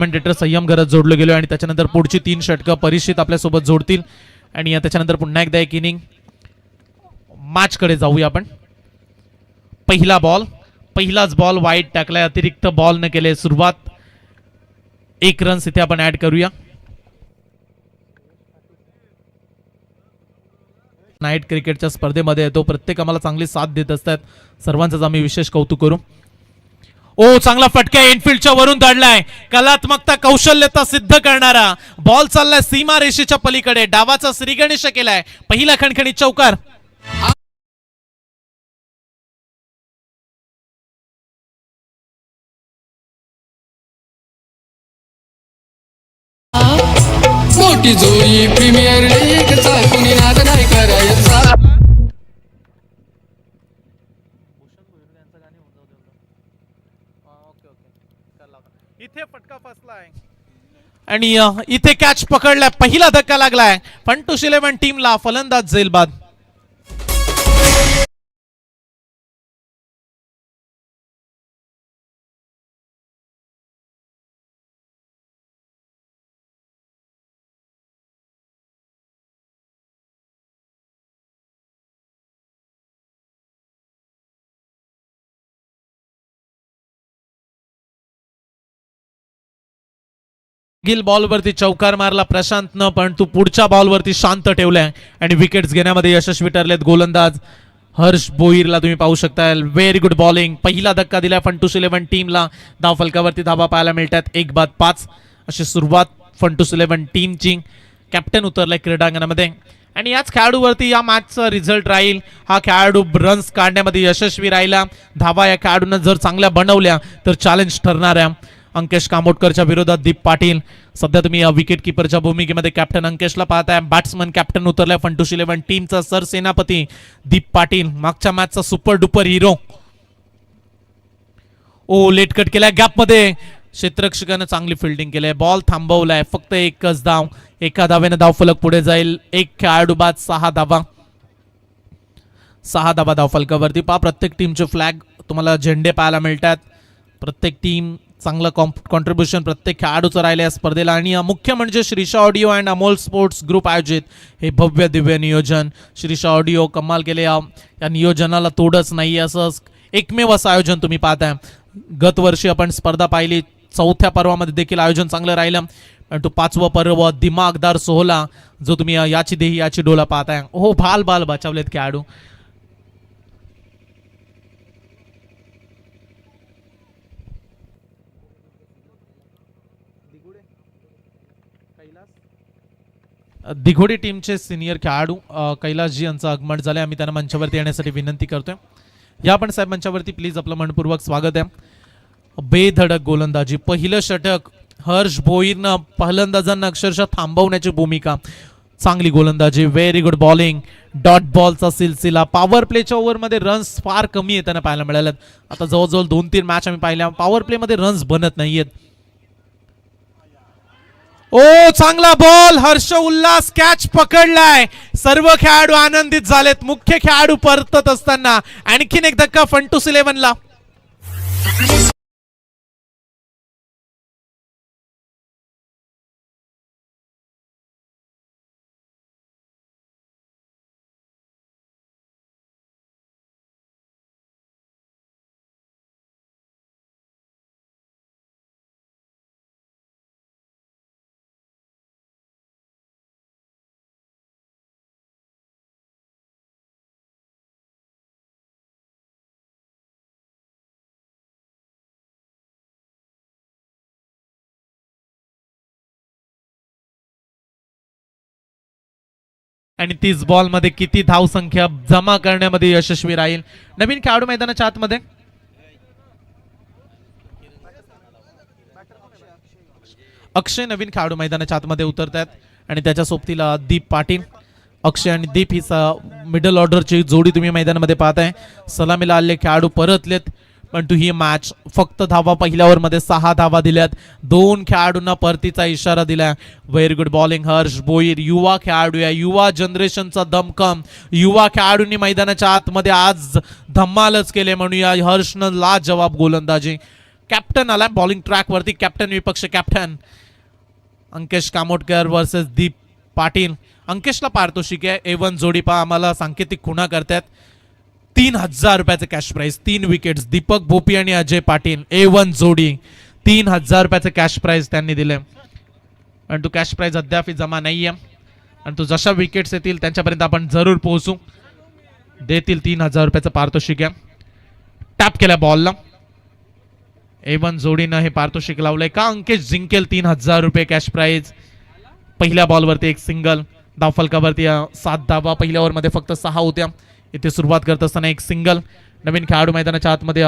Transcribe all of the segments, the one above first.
Commentator संयम घरात जोडलं गेलो आणि त्याच्यानंतर पुढची 3 षटकं परीक्षित आपल्यासोबत जोडतील आणि त्याच्यानंतर पुन्हा एकदा एक इनिंग मॅच कडे जाऊया आपण. पहिलाच बॉल वाईड टाकलाय, अतिरिक्त बॉल न केले सुरुवात. 1 रन्स इथे आपण ऍड करूया. नाईट क्रिकेटच्या स्पर्धेमध्ये तो प्रत्येक आम्हाला चांगली साथ देत असतात, सर्वांचंच आम्ही विशेष कौतुक करू. ओ चांगला फटका इनफिल्डच्या वरून दडलाय, कलात्मकता कौशल्यता सिद्ध करणारा बॉल चाललाय सीमा रेषेच्या पलीकडे, डावाचा श्रीगणेश केलाय, पहिला खणखणीत चौकार. मोठी जोडी प्रीमियर लीग चा कुणी नाद नाही करायचा. इथे फटका फसलाय आणि इथे कॅच पकडलाय, पहिला धक्का लागलाय फंटूस 11 टीमला. फलंदाज झेलबाद. गिल बॉलवरती चौकार मारला प्रशांतनं, पण तू पुढच्या बॉलवरती शांत ठेवलाय आणि विकेट्स घेण्यामध्ये यशस्वी ठरलेत गोलंदाज हर्ष बोईरला. तुम्ही पाहू शकता व्हेरी गुड बॉलिंग. पहिला धक्का दिलाय फंटूस 11 टीमला. धाव फलकावरती धावा पाहायला मिळतात 1-5 अशी सुरुवात फंटूस 11 टीमची. कॅप्टन उतरलाय क्रीडांगणामध्ये आणि याच खेळाडूवरती या मॅचचा रिझल्ट राहील. हा खेळाडू रन्स काढण्यामध्ये यशस्वी राहिला, धावा या खेळाडूंना जर चांगल्या बनवल्या तर चॅलेंज ठरणार आहे. अंकेश कामोटकरच्या विरोधात दीप पाटील. सध्या तुम्ही विकेट किपरच्या भूमिकेमध्ये कॅप्टन अंकेशला पाहताय. बॅट्समन कॅप्टन उतरलाय फंटूस 11 टीमचा सरसेनापती दीप पाटील, मागच्या मॅचचा सुपर डुपर हिरो. ओ लेट कट केलाय गॅप मध्ये, क्षेत्ररक्षकाने चांगली फिल्डिंग केली, बॉल थांबवलाय. फक्त एकच धाव, एका धावेने धाव फलक पुढे जाईल. एक खेळाडू बाद 6 धावा. 6 धावा धाव फलकावरती. पहा प्रत्येक टीमचे फ्लॅग तुम्हाला झेंडे पाहायला मिळतात. प्रत्येक टीम चांगलं कॉन्ट्रीब्युशन प्रत्येक खेळाडूचं राहिलं या स्पर्धेला. आणि मुख्य म्हणजे Shrisha audio and Amol sports group आयोजित हे भव्य दिव्य नियोजन. श्रीशा ऑडिओ कमाल केले, या नियोजनाला तोडच नाही असं एकमेव असं आयोजन तुम्ही पाहताय. गत वर्षी आपण स्पर्धा पाहिली, 4थ्या पर्वामध्ये देखील आयोजन चांगलं राहिलं, पण तो 5वं पर्व दिमागदार सोहळा जो तुम्ही याची देही याची डोला पाहताय. हो बाल बचावलेत खेळाडू. दिघोडी टीमचे सिनियर खेळाडू कैलासजी यांचं आगमन झालंय. आम्ही त्यांना मंचावरती येण्यासाठी विनंती करतोय. या पण साहेब मंचावरती प्लीज. आपलं मनपूर्वक स्वागत आहे. बेधडक गोलंदाजी, पहिलं षटक हर्ष भोईरनं फलंदाजांना अक्षरशः थांबवण्याची भूमिका. चांगली गोलंदाजी, व्हेरी गुड बॉलिंग. डॉट बॉलचा सिलसिला. पॉवर प्लेच्या ओव्हरमध्ये रन्स फार कमी येताना पाहायला मिळाल्यात. आता जवळजवळ 2-3 मॅच आम्ही पाहिल्या, पॉवर प्लेमध्ये रन्स बनत नाहीयेत. ओ चांगला बॉल, हर्ष उल्हास कॅच पकडलाय. सर्व खेळाडू आनंदित झालेत. मुख्य खेळाडू परतत असताना आणखीन एक धक्का फंटूस 11 ला. आणि 30 बॉल मध्ये किती धाव संख्या जमा करण्यामध्ये यशस्वी राहील. नवीन खेळाडू मैदानाच्या आतमध्ये अक्षय नवीन खेळाडू मैदानाच्या आतमध्ये उतरतात आणि त्याच्या सोबतीला दीप पाटील. अक्षय आणि दीप ही मिडल ऑर्डरची जोडी तुम्ही मैदानामध्ये पाहताय. सलामीला आलेले खेळाडू परतलेत, परंतु ही मॅच फक्त धावा पहिल्या ओव्हरमध्ये 6 धावा दिल्यात. 2 खेळाडूंना परतीचा इशारा दिला. Very good bowling Harsh Boir. युवा खेळाडू आहे, युवा जनरेशनचा दमखम. युवा खेळाडूंनी मैदानाच्या आतमध्ये आज धम्मालच केले म्हणूया. हर्षनं लाजवाब गोलंदाजी. कॅप्टन आला बॉलिंग ट्रॅक वरती. कॅप्टन विपक्ष कॅप्टन अंकेश कामोडकर वर्सेस दीप पाटील. अंकेशला पारितोषिक आहे. A1 जोडी पहा आम्हाला सांकेतिक खुणा करतात. 3,000 रुपयाचे cash price, 3 wickets. Deepak Bhopi आणि अजय पाटील A1 जोडी 3,000 रुपयाचे कॅश प्राइस त्यांनी दिले. आणि तो कॅश प्राइस अद्याप जमा नाहीये आणि तो जशा विकेट्स येतील त्यांच्यापर्यंत आपण जरूर पोहोचू. देतील 3,000 रुपयाचं पारितोषिक आहे. टॅप केल्या बॉलला. A1 जोडीनं हे पारितोषिक लावलंय का अंकेश जिंकेल 3,000 रुपये कॅश प्राइज. पहिल्या बॉलवरती एक सिंगल. धावफलकावरती 7 धावा. पहिल्या ओव्हरमध्ये फक्त 6 होत्या. इथे सुरुवात करत असताना एक सिंगल. नवीन खेळाडू मैदानाच्या आतमध्ये.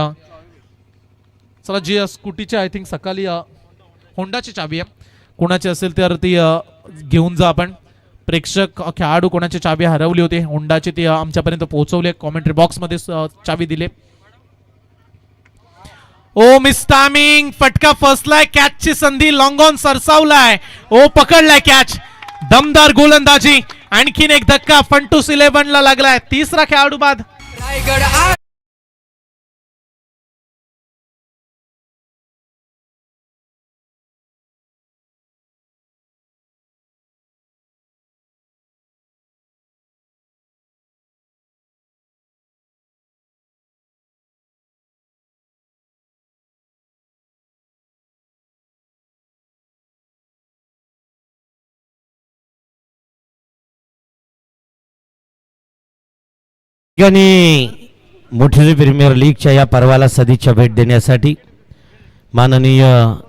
चला जी स्कूटीची आय थिंक सकाळी होंडाची चावी आहे, कोणाची असेल तर ती घेऊन जा. आपण प्रेक्षक खेळाडू कोणाची चावी हरवली होती होंडाची ती आमच्यापर्यंत पोहोचवली. कॉमेंट्री बॉक्समध्ये चावी दिली. ओ मिस टायमिंग. फटका फसलाय. कॅचची संधी लॉंग ऑन सरसावलाय. ओ पकडलाय कॅच. दमदार गोलंदाजी. आणखीन एक धक्का फंटूस 11 ला लागलाय. तिसरा खेळाडू बाद. रायगड ठिकाणी मोठेरी प्रीमियर लीगच्या या पर्वाला सदिच्छा भेट देण्यासाठी माननीय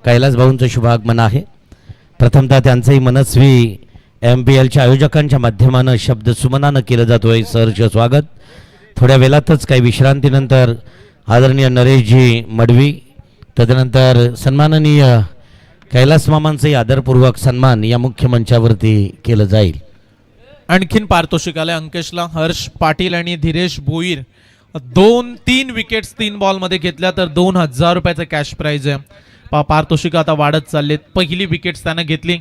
कैलास भाऊंचं शुभागमन आहे. प्रथमतः त्यांचंही मनस्वी MPLच्या आयोजकांच्या माध्यमानं शब्द सुमनानं केलं जातोय. सहर्ष स्वागत. थोड्या वेळातच काही विश्रांतीनंतर आदरणीय नरेशजी मडवी, तदनंतर सन्माननीय कैलास मामांचंही आदरपूर्वक सन्मान या मुख्य मंचावरती केलं जाईल. आणखीन पारितोषिक आले अंकेशला. हर्ष पाटील आणि धीरेश भोईर 2-3 विकेट्स 3 बॉल मध्ये घेतल्या तर 2,000 रुपयाचं कॅश प्राइज आहे. पारितोषिक आता वाढत चाललेत. पहिली विकेट्स त्यानं घेतली.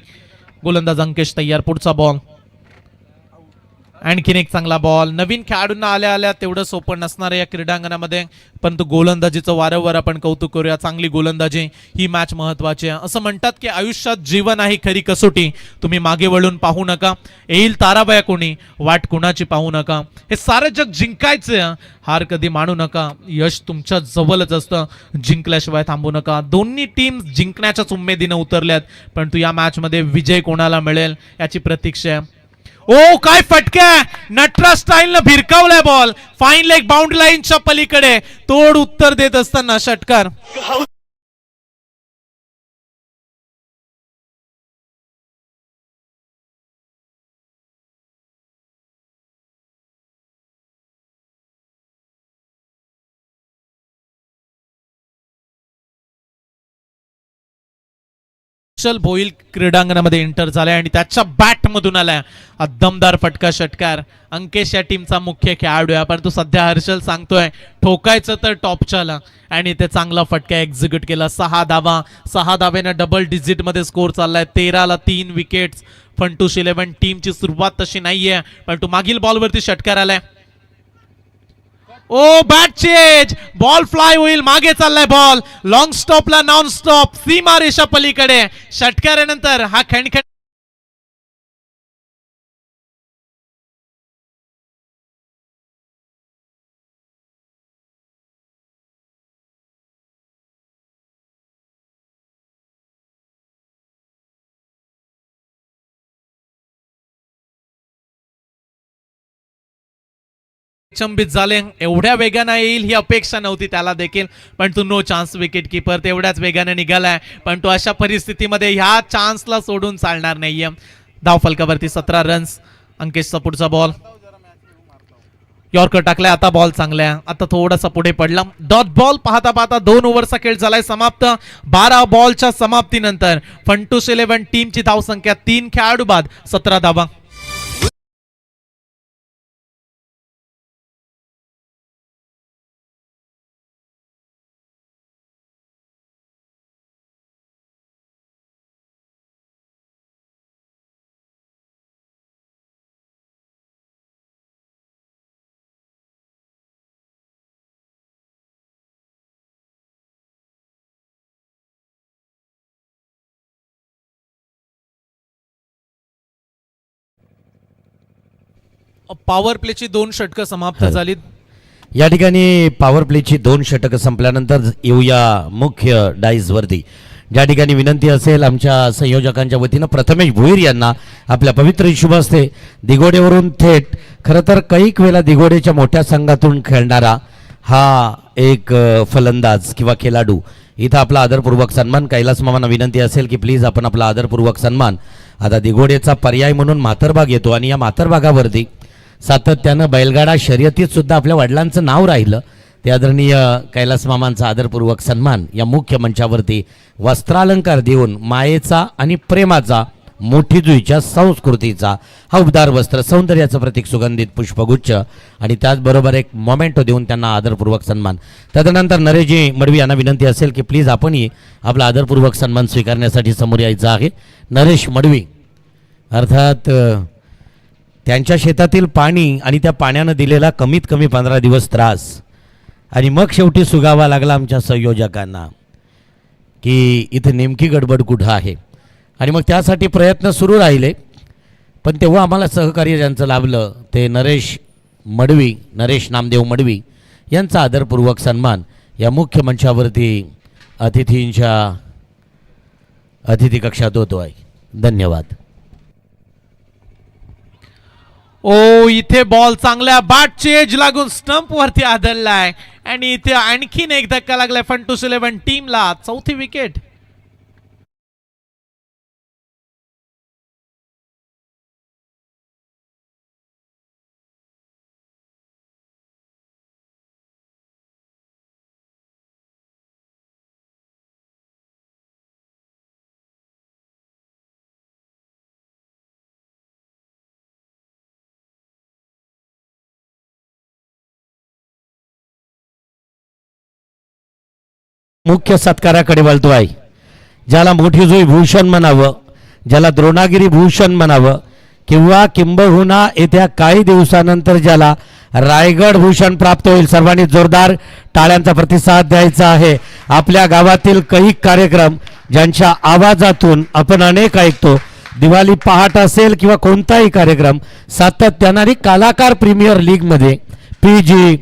गोलंदाज अंकेश तयार. पुढचा बॉल. आणखीन एक चांगला बॉल. नवीन खेळाडूंना आल्या आल्या तेवढं सोपं नसणार या क्रीडांगणामध्ये, परंतु गोलंदाजीचं वारंवार आपण कौतुक करूया. चांगली गोलंदाजी ही मॅच महत्वाची आहे. असं म्हणतात की आयुष्यात जीवन आहे खरी कसोटी. तुम्ही मागे वळून पाहू नका. येईल ताराबाया कोणी, वाट कुणाची पाहू नका. हे सारं जग जिंकायचं. हार कधी मानू नका. यश तुमच्या जवळच असतं. जिंकल्याशिवाय थांबू नका. दोन्ही टीम जिंकण्याच्याच उमेदीने उतरल्यात, परंतु या मॅच मध्ये विजय कोणाला मिळेल याची प्रतीक्षा आहे. ओ काय फटका. नटराज स्टाईल न भिरकावलाय बॉल. फाईन लेग बाउंड्री लाईनच्या पलीकडे तोड उत्तर देत असताना षटकार. भोईल क्रीडांगणामध्ये एंटर झालाय आणि त्याच्या बॅट मधून आलाय दमदार फटका. षटकार. अंकेश या टीमचा मुख्य खेळाडू आहे, परंतु सध्या हर्षल सांगतोय ठोकायचं तर टॉपच्याला आणि ते चांगला फटका एक्झिक्यूट केला. 6 धावा. 6 धावेने डबल डिजिट मध्ये स्कोर चाललाय. 13ला 3 विकेट्स. फंटूस 11 टीमची सुरुवात तशी नाहीये, परंतु मागील बॉलवरती षटकार आलाय. ओ बॅट चेंज. बॉल फ्लाय होईल. मागे चाललाय बॉल. लॉंग स्टॉपला नॉन स्टॉप. सीमा रेषा पलीकडे. षटकारानंतर हा खणखण चंबित झाले. एवढ्या वेगाने येईल ही अपेक्षा नव्हती त्याला देखील, पण तो नो चान्स. विकेट किपर तेवढ्याच वेगाने निघालाय, पण तो अशा परिस्थितीमध्ये ह्या चान्सला सोडून चालणार नाहीये. धाव फलकावरती 17 रन्स. अंकेशचा पुढचा बॉल. यॉर्कर टाकलाय. आता बॉल चांगला आहे. आता थोडासा पुढे पडला. Dot ball. पाहता पाहता 2 ओव्हरचा खेळ झालाय समाप्त. 12 बॉलच्या समाप्तीनंतर फंटूस 11 टीमची धावसंख्या 3 खेळाडू बाद 17 धावा. पॉवर प्लेची 2 षटकं समाप्त झालीत. या ठिकाणी पॉवर प्लेची 2 षटकं संपल्यानंतर येऊया मुख्य डाईजवरती, ज्या ठिकाणी विनंती असेल आमच्या संयोजकांच्या वतीनं प्रथमेश भोईर यांना आपल्या पवित्र शुभ हस्ते दिघोडेवरून थेट, खरं तर कैक वेळेला दिघोडेच्या मोठ्या संघातून खेळणारा हा एक फलंदाज किंवा खेळाडू, इथं आपला आदरपूर्वक सन्मान. कैलास मामांना विनंती असेल की प्लीज आपण आपला आदरपूर्वक सन्मान. आता दिघोडेचा पर्याय म्हणून म्हातरबाग येतो आणि या म्हातरबागावरती सातत्यानं बैलगाडा शर्यतीत सुद्धा आपल्या वडिलांचं नाव राहिलं. ते आदरणीय कैलास मामांचा आदरपूर्वक सन्मान या मुख्य मंचावरती वस्त्रालंकार देऊन मायेचा आणि प्रेमाचा, मोठी जुईच्या संस्कृतीचा हा उबदार वस्त्र, सौंदर्याचं प्रतीक सुगंधित पुष्पगुच्छ आणि त्याचबरोबर एक मोमेंटो देऊन त्यांना आदरपूर्वक सन्मान. तदनंतर नरेशजी मडवी यांना विनंती असेल की प्लीज आपणही आपला आदरपूर्वक सन्मान स्वीकारण्यासाठी समोर यायचं आहे. नरेश मडवी अर्थात त्यांच्या शेतातील पाणी आणि त्या पाण्यानं दिलेला कमीत कमी 15 दिवस त्रास आणि मग शेवटी सुगावा लागला आमच्या संयोजकांना की इथं नेमकी गडबड कुठं आहे आणि मग त्यासाठी प्रयत्न सुरू राहिले. पण तेव्हा आम्हाला सहकार्य ज्यांचं लाभलं ते नरेश मडवी, नरेश नामदेव मडवी यांचा आदरपूर्वक सन्मान या मुख्य मंचावरती अतिथी कक्षात होतो आहे. धन्यवाद. ओ इथे बॉल चांगल्या बॅटची एज लागून स्टंप वरती आदळलाय आणि इथे आणखीन एक धक्का लागलाय फंटूस 11 टीमला. 4थी विकेट. मुख्य सत्काराकडे वळतो आहे, ज्याला मोठी जुई भूषण म्हणावं, ज्याला द्रोणागिरी भूषण म्हणावं किंवा किंबहुना येत्या काही दिवसानंतर ज्याला रायगड भूषण प्राप्त होईल. सर्वांनी जोरदार टाळ्यांचा प्रतिसाद द्यायचा आहे. आपल्या गावातील काही कार्यक्रम ज्यांच्या आवाजातून आपण अनेक ऐकतो, दिवाळी पहाट असेल किंवा कोणताही कार्यक्रम, सातत्याने कलाकार प्रीमियर लीगमध्ये PG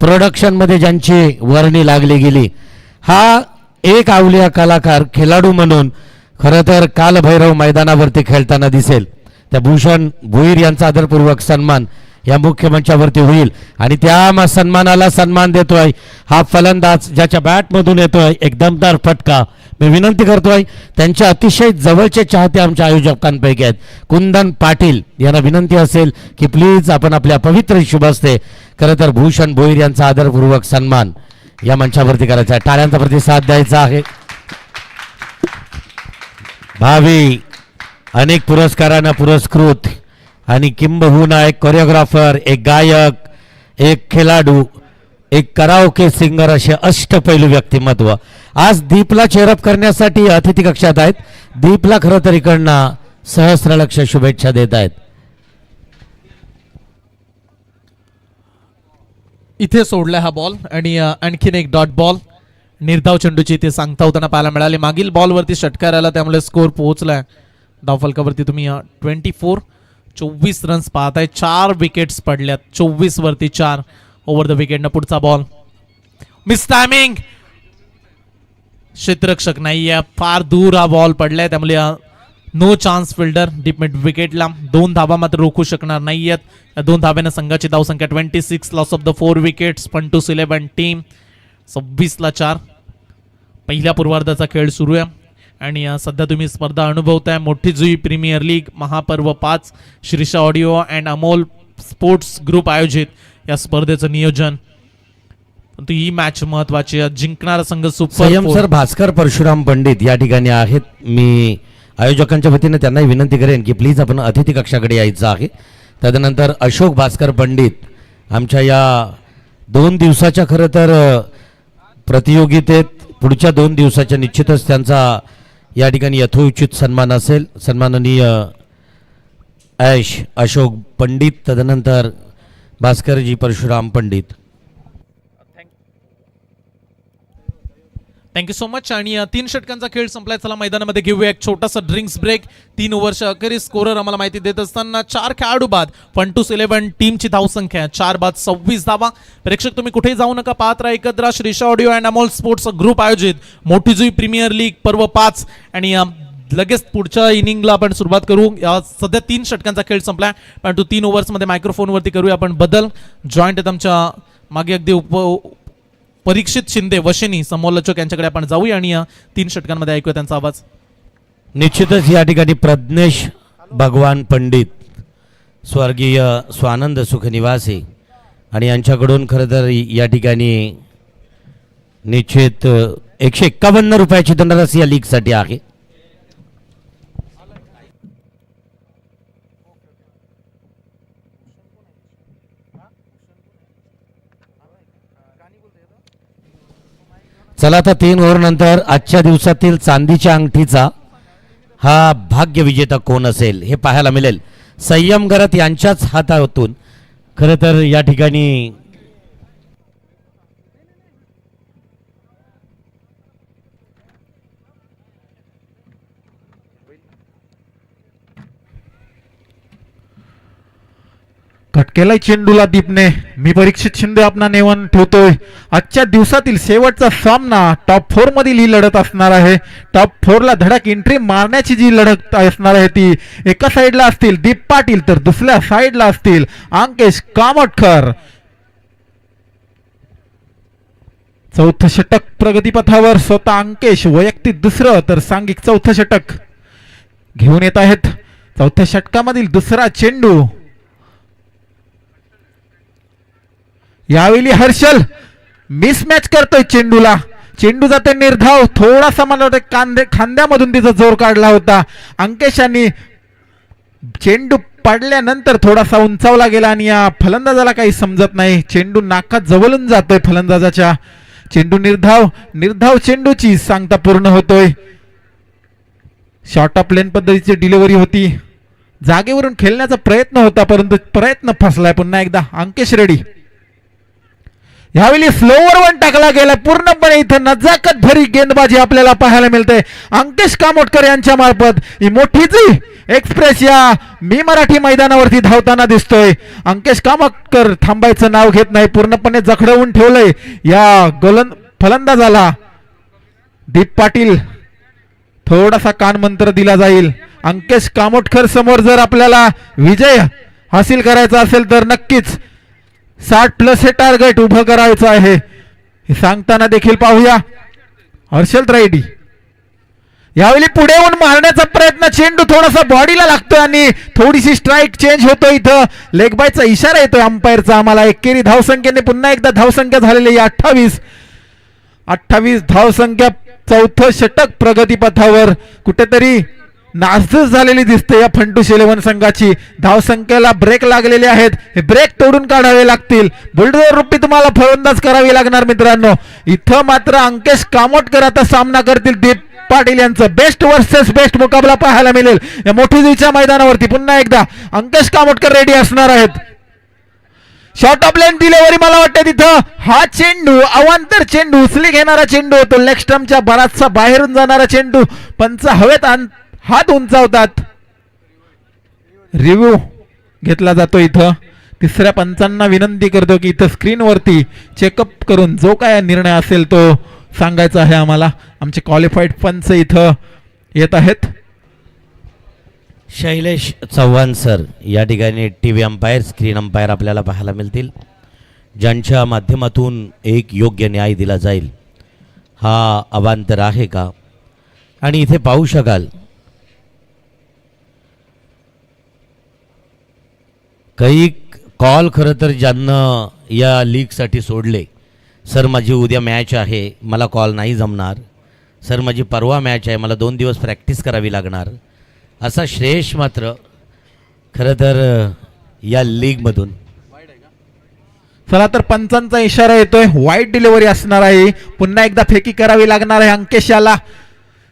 प्रोडक्शनमध्ये ज्यांची वर्णी लागली गेली, हा एक अवलिया कलाकार खेळाडू म्हणून खरं तर कालभैरव मैदानावरती खेळताना दिसेल. त्या भूषण भोईर यांचा आदरपूर्वक सन्मान या मुख्य मंचावरती होईल आणि त्या सन्मानाला सन्मान देतोय हा फलंदाज ज्याच्या बॅटमधून येतोय एक दमदार फटका. मी विनंती करतोय, त्यांच्या अतिशय जवळचे चाहते आमच्या आयोजकांपैकी आहेत कुंदन पाटील यांना विनंती असेल की प्लीज आपण आपल्या पवित्र शुभ हस्ते खरं तर भूषण भोईर यांचा आदरपूर्वक सन्मान या मंचावरती करायचा आहे. टाळ्यांचा प्रतिसाद द्यायचा आहे. भावी अनेक पुरस्कारांना पुरस्कृत आणि किंबहुना एक कोरिओग्राफर, एक गायक, एक खेळाडू, एक कराओके सिंगर असे अष्टपैलू व्यक्तिमत्व आज दीपला चेअरअप करण्यासाठी अतिथी कक्षात आहेत. दीपला खरं तर इकडनं सहस्रलक्ष शुभेच्छा देत आहेत. इथे सोडलाय हा बॉल आणि आणखीन एक डॉट बॉल निर्धाव चेंडूची इथे सांगता होताना पाहायला मिळाले. मागील बॉलवरती षटकार आला त्यामुळे स्कोर पोहोचलाय धावफलकावरती. तुम्ही 24 रन्स पाहताय. 4 विकेट्स पडल्यात. 24 वरती 4 ओव्हर द विकेट. पुढचा बॉल मिस टायमिंग. क्षेत्ररक्षक नाहीये, फार दूर हा बॉल पडलाय त्यामुळे no chance fielder. Deep mid विकेटला 2 धाबा मात्र रोखू शकणार नाहीयेत. या 2 धाब्याने संघाची धावसंख्या 26. Loss of the 4 wickets. Funtoos 11 team 26ला 4. पहिल्या पूर्वार्धाचा खेळ सुरू आहे आणि सध्या तुम्ही स्पर्धा अनुभवताय. मोठी जुई प्रीमियर लीग महापर्व 5 Shrisha audio and Amol sports group आयोजित या स्पर्धेचं नियोजन. परंतु ही मॅच महत्वाची. जिंकणारा संघ सुपर संयम सर भास्कर परशुराम पंडित या ठिकाणी आहेत. मी आयोजकांच्या वतीने त्यांनाही विनंती करेन की प्लीज आपण अतिथी कक्षाकडे यायचं आहे. तदनंतर अशोक भास्कर पंडित आमच्या या 2 दिवसाच्या खरं तर प्रतियोगितेत पुढच्या 2 दिवसाच्या निश्चितच त्यांचा या ठिकाणी यथोचित सन्मान असेल. सन्माननीय अशोक पंडित, तदनंतर भास्करजी Parshuram Pandit. Thank you so much. आणि 3 षटकांचा खेळ संपलाय. चला मैदानामध्ये घेऊया एक छोटासा ड्रिंक्स ब्रेक. 3 ओव्हरच्या अखेरीस स्कोरर आम्हाला माहिती देत असताना 4 खेळाडू बाद फंटूस 11 टीमची धावसंख्या 4 बाद 26 धावा. प्रेक्षक तुम्ही कुठेही जाऊ नका, पाहत राहा एकत्र Shrisha audio and Amol sports group आयोजित मोठी जुई प्रीमियर लीग पर्व 5. आणि लगेच पुढच्या इनिंगला आपण सुरुवात करू. सध्या 3 षटकांचा खेळ संपलाय, परंतु 3 ओव्हर्समध्ये मायक्रोफोनवरती करूया आपण बदल. जॉईंट आहेत आमच्या मागे अगदी परीक्षित शिंदे वशिनी समोरलचक यांच्याकडे आपण जाऊया आणि 3 षटकांमध्ये ऐकूया त्यांचा आवाज. निश्चितच या ठिकाणी प्रज्ञेश भगवान पंडित स्वर्गीय स्वानंद सुख निवासी आणि यांच्याकडून खरं तर या ठिकाणी निश्चित 151 रुपयाची धनराशी या लीगसाठी आहे. चला आता 3 ओव्हर नंतर आजच्या दिवसातील चांदीच्या अंगठीचा हा भाग्य विजेता कोण असेल हे पाहायला मिळेल. संयम गरत यांच्याच हातातून खरं तर या ठिकाणी कटकेला चेंडूला दीपने. मी परीक्षित शिंदे आपला नेवन ठेवतोय. आजच्या दिवसातील शेवटचा सामना टॉप 4 मधील ही लढत असणार आहे. टॉप 4 ला धडक एंट्री मारण्याची जी लढत असणार आहे ती एका साईडला असतील दीप पाटील तर दुसऱ्या साईडला असतील अंकेश कामतकर. चौथं षटक प्रगतीपथावर स्वतः अंकेश वैयक्तिक दुसरं तर सांघिक चौथं षटक घेऊन येत आहेत. चौथ्या षटकामधील दुसरा चेंडू यावेळी हर्षल मिसमॅच करतोय चेंडूला. चेंडू जाते निर्धाव. थोडासा मला वाटतं खांद्यामधून तिचा जोर काढला होता. अंकेशांनी चेंडू पडल्यानंतर थोडासा उंचावला गेला आणि या फलंदाजाला काही समजत नाही. चेंडू नाकात जवळून जातोय फलंदाजाच्या. चेंडू निर्धाव चेंडूची सांगता पूर्ण होतोय. शॉर्ट ऑफ लेन पद्धतीची डिलिव्हरी होती. जागेवरून खेळण्याचा प्रयत्न होता परंतु प्रयत्न फसलाय. पुन्हा एकदा अंकेश रेडी. यावेळी स्लोवर वन टाकला गेला. पूर्णपणे इथं नजाकत भरी गेंदबाजी आपल्याला पाहायला मिळते अंकेश कामोटकर यांच्या मार्फत. ही मोठी जी एक्सप्रेस या मी मराठी मैदानावरती धावताना दिसतोय. अंकेश कामोटकर थांबायचं नाव घेत नाही. पूर्णपणे जखडवून ठेवलंय या फलंदाजाला. दीप पाटील थोडासा कान मंत्र दिला जाईल. अंकेश कामोटकर समोर जर आपल्याला विजय हासिल करायचा असेल तर नक्कीच 60+ हे टार्गेट उभं करायचं आहे. हे सांगताना देखील पाहूया हर्षल रेड्डी. यावेळी पुढे येऊन मारण्याचा प्रयत्न. चेंडू थोडासा बॉडीला लागतोय आणि थोडीशी स्ट्राईक चेंज होतो. इथं लेग बायचा इशारा येतोय अंपायरचा आम्हाला. एकेरी धावसंख्येने पुन्हा एकदा धावसंख्या झालेली 28 धावसंख्या. चौथं षटक प्रगतीपथावर. कुठेतरी नासधूस झालेली दिसते या फंटूस 11 संघाची. धावसंख्येला ब्रेक लागलेले आहेत. हे ब्रेक तोडून काढावे लागतील. बुलडोझर रूपी तुम्हाला फलंदाज करावी लागणार मित्रांनो. इथं मात्र अंकेश कामोटकर आता सामना करतील दीप पाटील यांचं. बेस्ट वर्सेस बेस्ट मुकाबला पाहायला मिळेल या मोठी जुईच्या मैदानावरती. पुन्हा एकदा अंकेश कामोटकर रेडी असणार आहेत. शॉर्ट ऑफ लेन डिलिव्हरी मला वाटतं तिथं हा चेंडू अवांतर चेंडू उचली घेणारा चेंडू होतो. लेग स्टंपच्या बराचसा बाहेरून जाणारा चेंडू. पंच हवेत हात उंचावतात. रिव्ह्यू घेतला जातो. इथं तिसऱ्या पंचांना विनंती करतो की इथं स्क्रीनवरती चेकअप करून जो काय निर्णय असेल तो सांगायचा आहे आम्हाला. आमचे क्वालिफाईड पंच इथं येत आहेत. शैलेश चव्हाण सर या ठिकाणी TV अंपायर स्क्रीन अंपायर आपल्याला पाहायला मिळतील ज्यांच्या माध्यमातून एक योग्य न्याय दिला जाईल. हा अवांतर आहे का? आणि इथे पाहू शकाल काही कॉल खरं तर ज्यांना या लीगसाठी सोडले. सर माझी उद्या मॅच आहे, मला कॉल नाही जमणार. सर माझी परवा मॅच आहे, मला 2 दिवस प्रॅक्टिस करावी लागणार. असा श्रेयश मात्र खरं तर या लीगमधून. चला तर पंचांचा इशारा येतोय. वाईट डिलिव्हरी असणार आहे. पुन्हा एकदा फेकी करावी लागणार आहे अंकेशाला.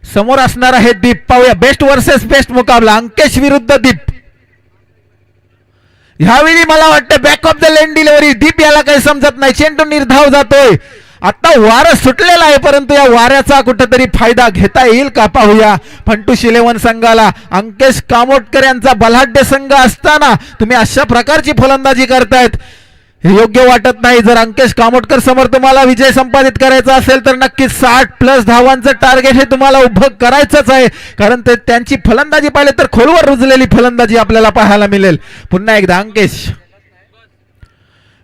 समोर असणार आहे दीप. पाहूया बेस्ट वर्सेस बेस्ट मुकाबला अंकेश विरुद्ध दीप. ह्यावेळी मला वाटतं back of the length delivery. Deep याला काही समजत नाही. चेंडू निर्धाव जातोय. आता वारं सुटलेलं आहे, परंतु या वाऱ्याचा कुठेतरी फायदा घेता येईल का पाहूया. फंटूश 11 संघाला अंकेश कामोटकर यांचा बलाढ्य संघ असताना तुम्ही अशा प्रकारची फलंदाजी करतायत, हे योग्य वाटत नाही. जर अंकेश कामोटकर समोर तुम्हाला विजय संपादित करायचा असेल तर नक्कीच 60+ धावांचं टार्गेट हे तुम्हाला उभं करायचंच आहे, कारण ते त्यांची फलंदाजी पाहिले तर खोलवर रुजलेली फलंदाजी आपल्याला पाहायला मिळेल. पुन्हा एकदा अंकेश,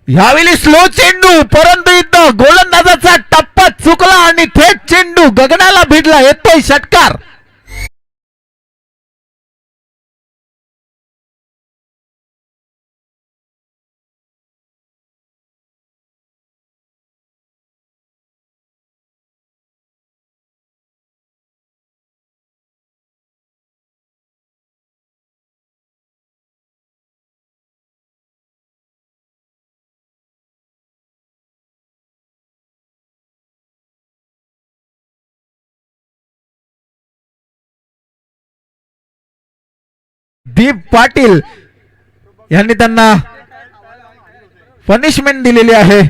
यावेळी स्लो चेंडू, परंतु इथं गोलंदाजाचा टप्पा चुकला आणि थेट चेंडू गगनाला भिडला. येतोय षटकार. दीप पाटील यांनी त्यांना पनिशमेंट दिलेली आहे.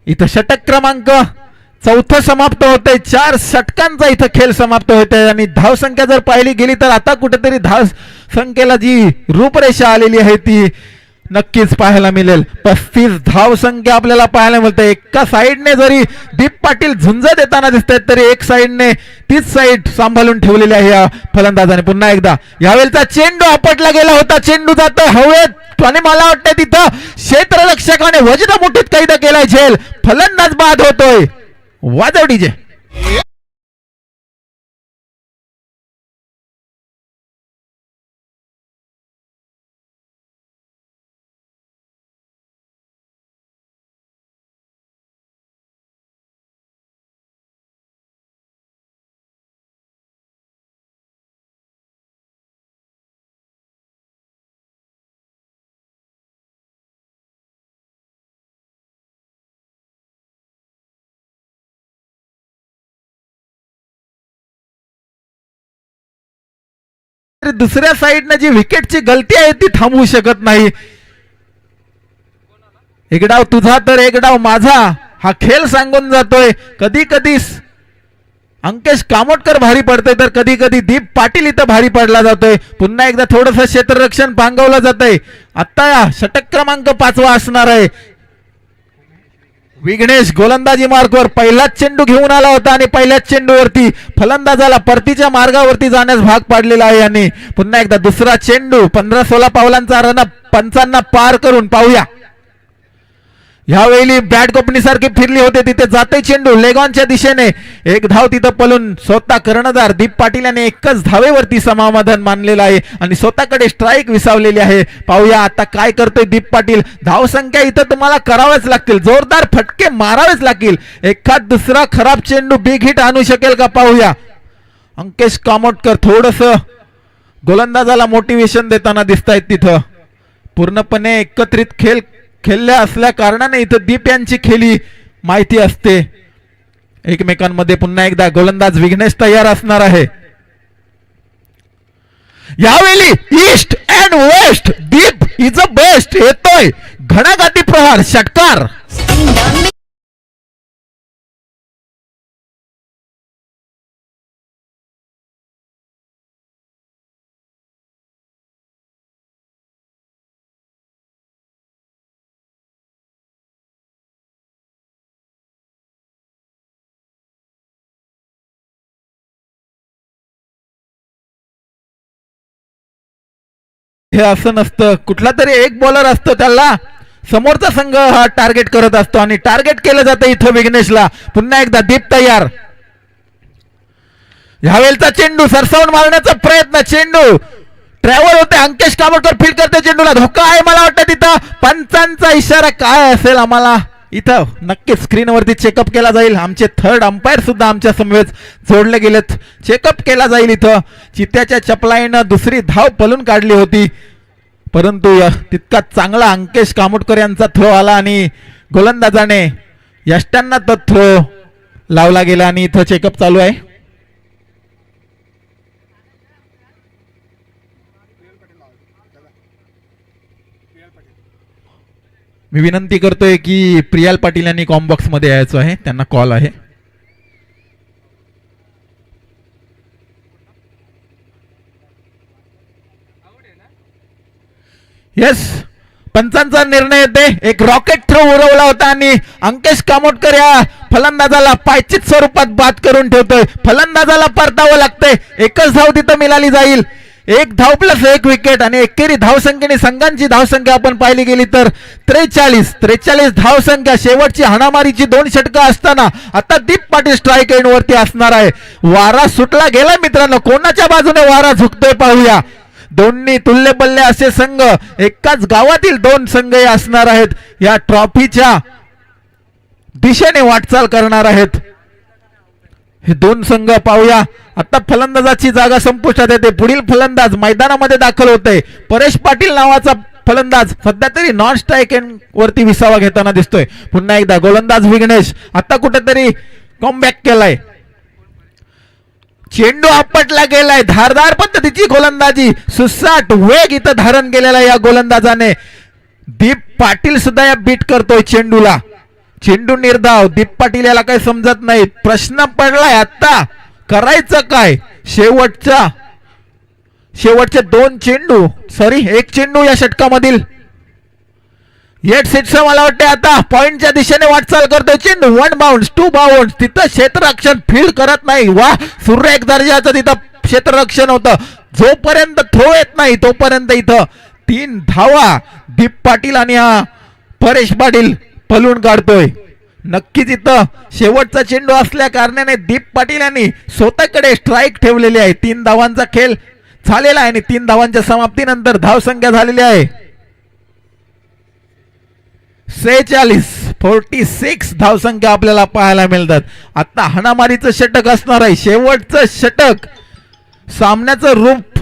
इथं षटक क्रमांक 4 समाप्त होते. 4 षटकांचा इथं खेळ समाप्त होते आणि धावसंख्या जर पाहिली गेली तर आता कुठेतरी धाव संख्येला जी रूपरेषा आलेली आहे ती नक्कीच पाहायला मिळेल. 35 धावसंख्या आपल्याला पाहायला मिळते. एका साईडने जरी दीप पाटील झुंज देताना दिसत आहेत तरी एक साईडने तीच साईड सांभाळून ठेवलेली आहे या फलंदाजाने. पुन्हा एकदा यावेळेचा चेंडू आपटला गेला होता. चेंडू जातोय हवेत आणि मला वाटतं तिथं क्षेत्ररक्षकाने वज्र मुठीत कैद केलाय झेल. फलंदाज बाद होतोय. वाजव डीजे. दुसऱ्या साईडने जी विकेटची गलती आहे ती थांबवू शकत नाही. एक डाव तुझा तर एक डाव माझा हा खेळ सांगून जातोय. कधी कधी अंकेश कामोटकर भारी पडतोय तर कधी कधी दीप पाटील इथं भारी पडला जातोय. पुन्हा एकदा थोडस क्षेत्ररक्षण पांगवलं जातंय. आता षटक क्रमांक 5 असणार आहे. विघ्नेश गोलंदाजी मार्गवर पहिलाच चेंडू घेऊन आला होता आणि पहिल्याच चेंडूवरती फलंदाजाला परतीच्या मार्गावरती जाण्यास भाग पाडलेला आहे. आणि पुन्हा एकदा दुसरा चेंडू 15-16 पावलांचा रनअप पंचांना पार करून पाहूया. यावेळी बॅट गोपनीसारखी फिरली होते तिथे जाते चेंडू लेगॉनच्या दिशेने. एक धाव तिथं पलून स्वतः कर्णधार दीप पाटील याने एकच धावेवरती समाधान मानलेलं आहे आणि स्वतःकडे स्ट्राईक विसावलेली आहे. पाहूया आता काय करतोय दीप पाटील. धावसंख्या इथं तुम्हाला कराव्याच लागतील, जोरदार फटके मारावेच लागतील. एखाद दुसरा खराब चेंडू बिग हिट आणू शकेल का पाहूया. अंकेश कामोटकर थोडस गोलंदाजाला मोटिवेशन देताना दिसत आहेत. तिथं पूर्णपणे एकत्रित खेळ खेळल्या असल्या कारणाने इथं दीप यांची खेळी माहिती असते एकमेकांमध्ये. पुन्हा एकदा गोलंदाज विघ्नेश तयार असणार आहे. यावेळी east and west Deep is a best. येतोय घणाघाती प्रहार षटकार. हे असं नसतं. कुठला तरी एक बॉलर असतो त्याला समोरचा संघ हा टार्गेट करत असतो आणि टार्गेट केलं जातं इथं विघ्नेशला. पुन्हा एकदा दीप तयार. ह्यावेळचा चेंडू सरसावून मारण्याचा प्रयत्न. चेंडू ट्रॅव्हल होते. अंकेश कामोटकर फील्ड करते. चेंडूला धोका आहे मला वाटतं. तिथं पंचांचा इशारा काय असेल आम्हाला इथं नक्कीच स्क्रीनवरती चेकअप केला जाईल. आमचे थर्ड अंपायर सुद्धा आमच्या समवेत जोडले गेलेत. चेकअप केला जाईल. इथं चित्त्याच्या चपलाईनं दुसरी धाव पलून काढली होती, परंतु तितका चांगला अंकेश कामोटकर यांचा थ्रो आला आणि गोलंदाजाने यष्टांना तो थ्रो लावला गेला आणि इथं चेकअप चालू आहे. मी विनंती करतोय की प्रियाल पाटील यांनी कॉम्बॉक्स मध्ये यायचं आहे, त्यांना कॉल आहे. येस, पंचांचा निर्णय येते. एक रॉकेट थ्रो उडवला होता आणि अंकेश कामोटकर या फलंदाजाला पायचित स्वरूपात बाद करून ठेवतोय. फलंदाजाला परतावं लागतंय. एकच धाव तिथं मिळाली जाईल. एक धाव प्लस एक विकेट आणि एकेरी धावसंख्येने संघांची धावसंख्या आपण पाहिली गेली तर 43 धावसंख्या. शेवटची हाणामारीची 2 षटकं असताना आता दीप पाटील स्ट्राईक एंड वरती असणार आहे. वारा सुटला गेला मित्रांनो. कोणाच्या बाजूने वारा झुकतोय पाहूया. दोन्ही तुल्यबल्ले असे संघ, एकाच गावातील 2 संघ असणार आहेत. या ट्रॉफीच्या दिशेने वाटचाल करणार आहेत हे 2 संघ. पाहूया आता फलंदाजाची जागा संपुष्टात येते. पुढील फलंदाज मैदानामध्ये दाखल होतोय. परेश पाटील नावाचा फलंदाज सध्या तरी नॉन स्ट्राईक एंड वरती विसावा घेताना दिसतोय. पुन्हा एकदा गोलंदाज विघ्नेश आता कुठेतरी कमबॅक केलाय. चेंडू आपटला गेलाय. धारदार पद्धतीची गोलंदाजी, सुसाट वेग इथं धारण केलेला या गोलंदाजाने. दीप पाटील सुद्धा या बीट करतोय चेंडूला. चेंडू निर्धाव. दीप पाटील याला काही समजत नाही. प्रश्न पडलाय आता करायचं काय. शेवटचे 2 चेंडू, सॉरी 1 चेंडू या षटकामधील. येट सेटचं मला वाटतं आता पॉइंटच्या दिशेने वाटचाल करतोय चेंडू. 1 बाउंस 2 बाउंस. तिथं क्षेत्ररक्षण फील्ड करत नाही. वा, सुरेख दर्जाचं तिथं क्षेत्ररक्षण होतं. जोपर्यंत थ्रो येत नाही तोपर्यंत इथं 3 धावा दीप पाटील आणि हा परेश पाटील पलून काढतोय. नक्कीच इथं शेवटचा चेंडू असल्या कारणाने दीप पाटील यांनी स्वतःकडे स्ट्राईक ठेवलेली आहे. 3 धावांचा खेळ झालेला आहे आणि 3 धावांच्या समाप्तीनंतर धावसंख्या झालेली आहे 46 धावसंख्या आपल्याला पाहायला मिळतात. आता हाणामारीचं षटक असणार आहे. शेवटचं षटक सामन्याचं रूप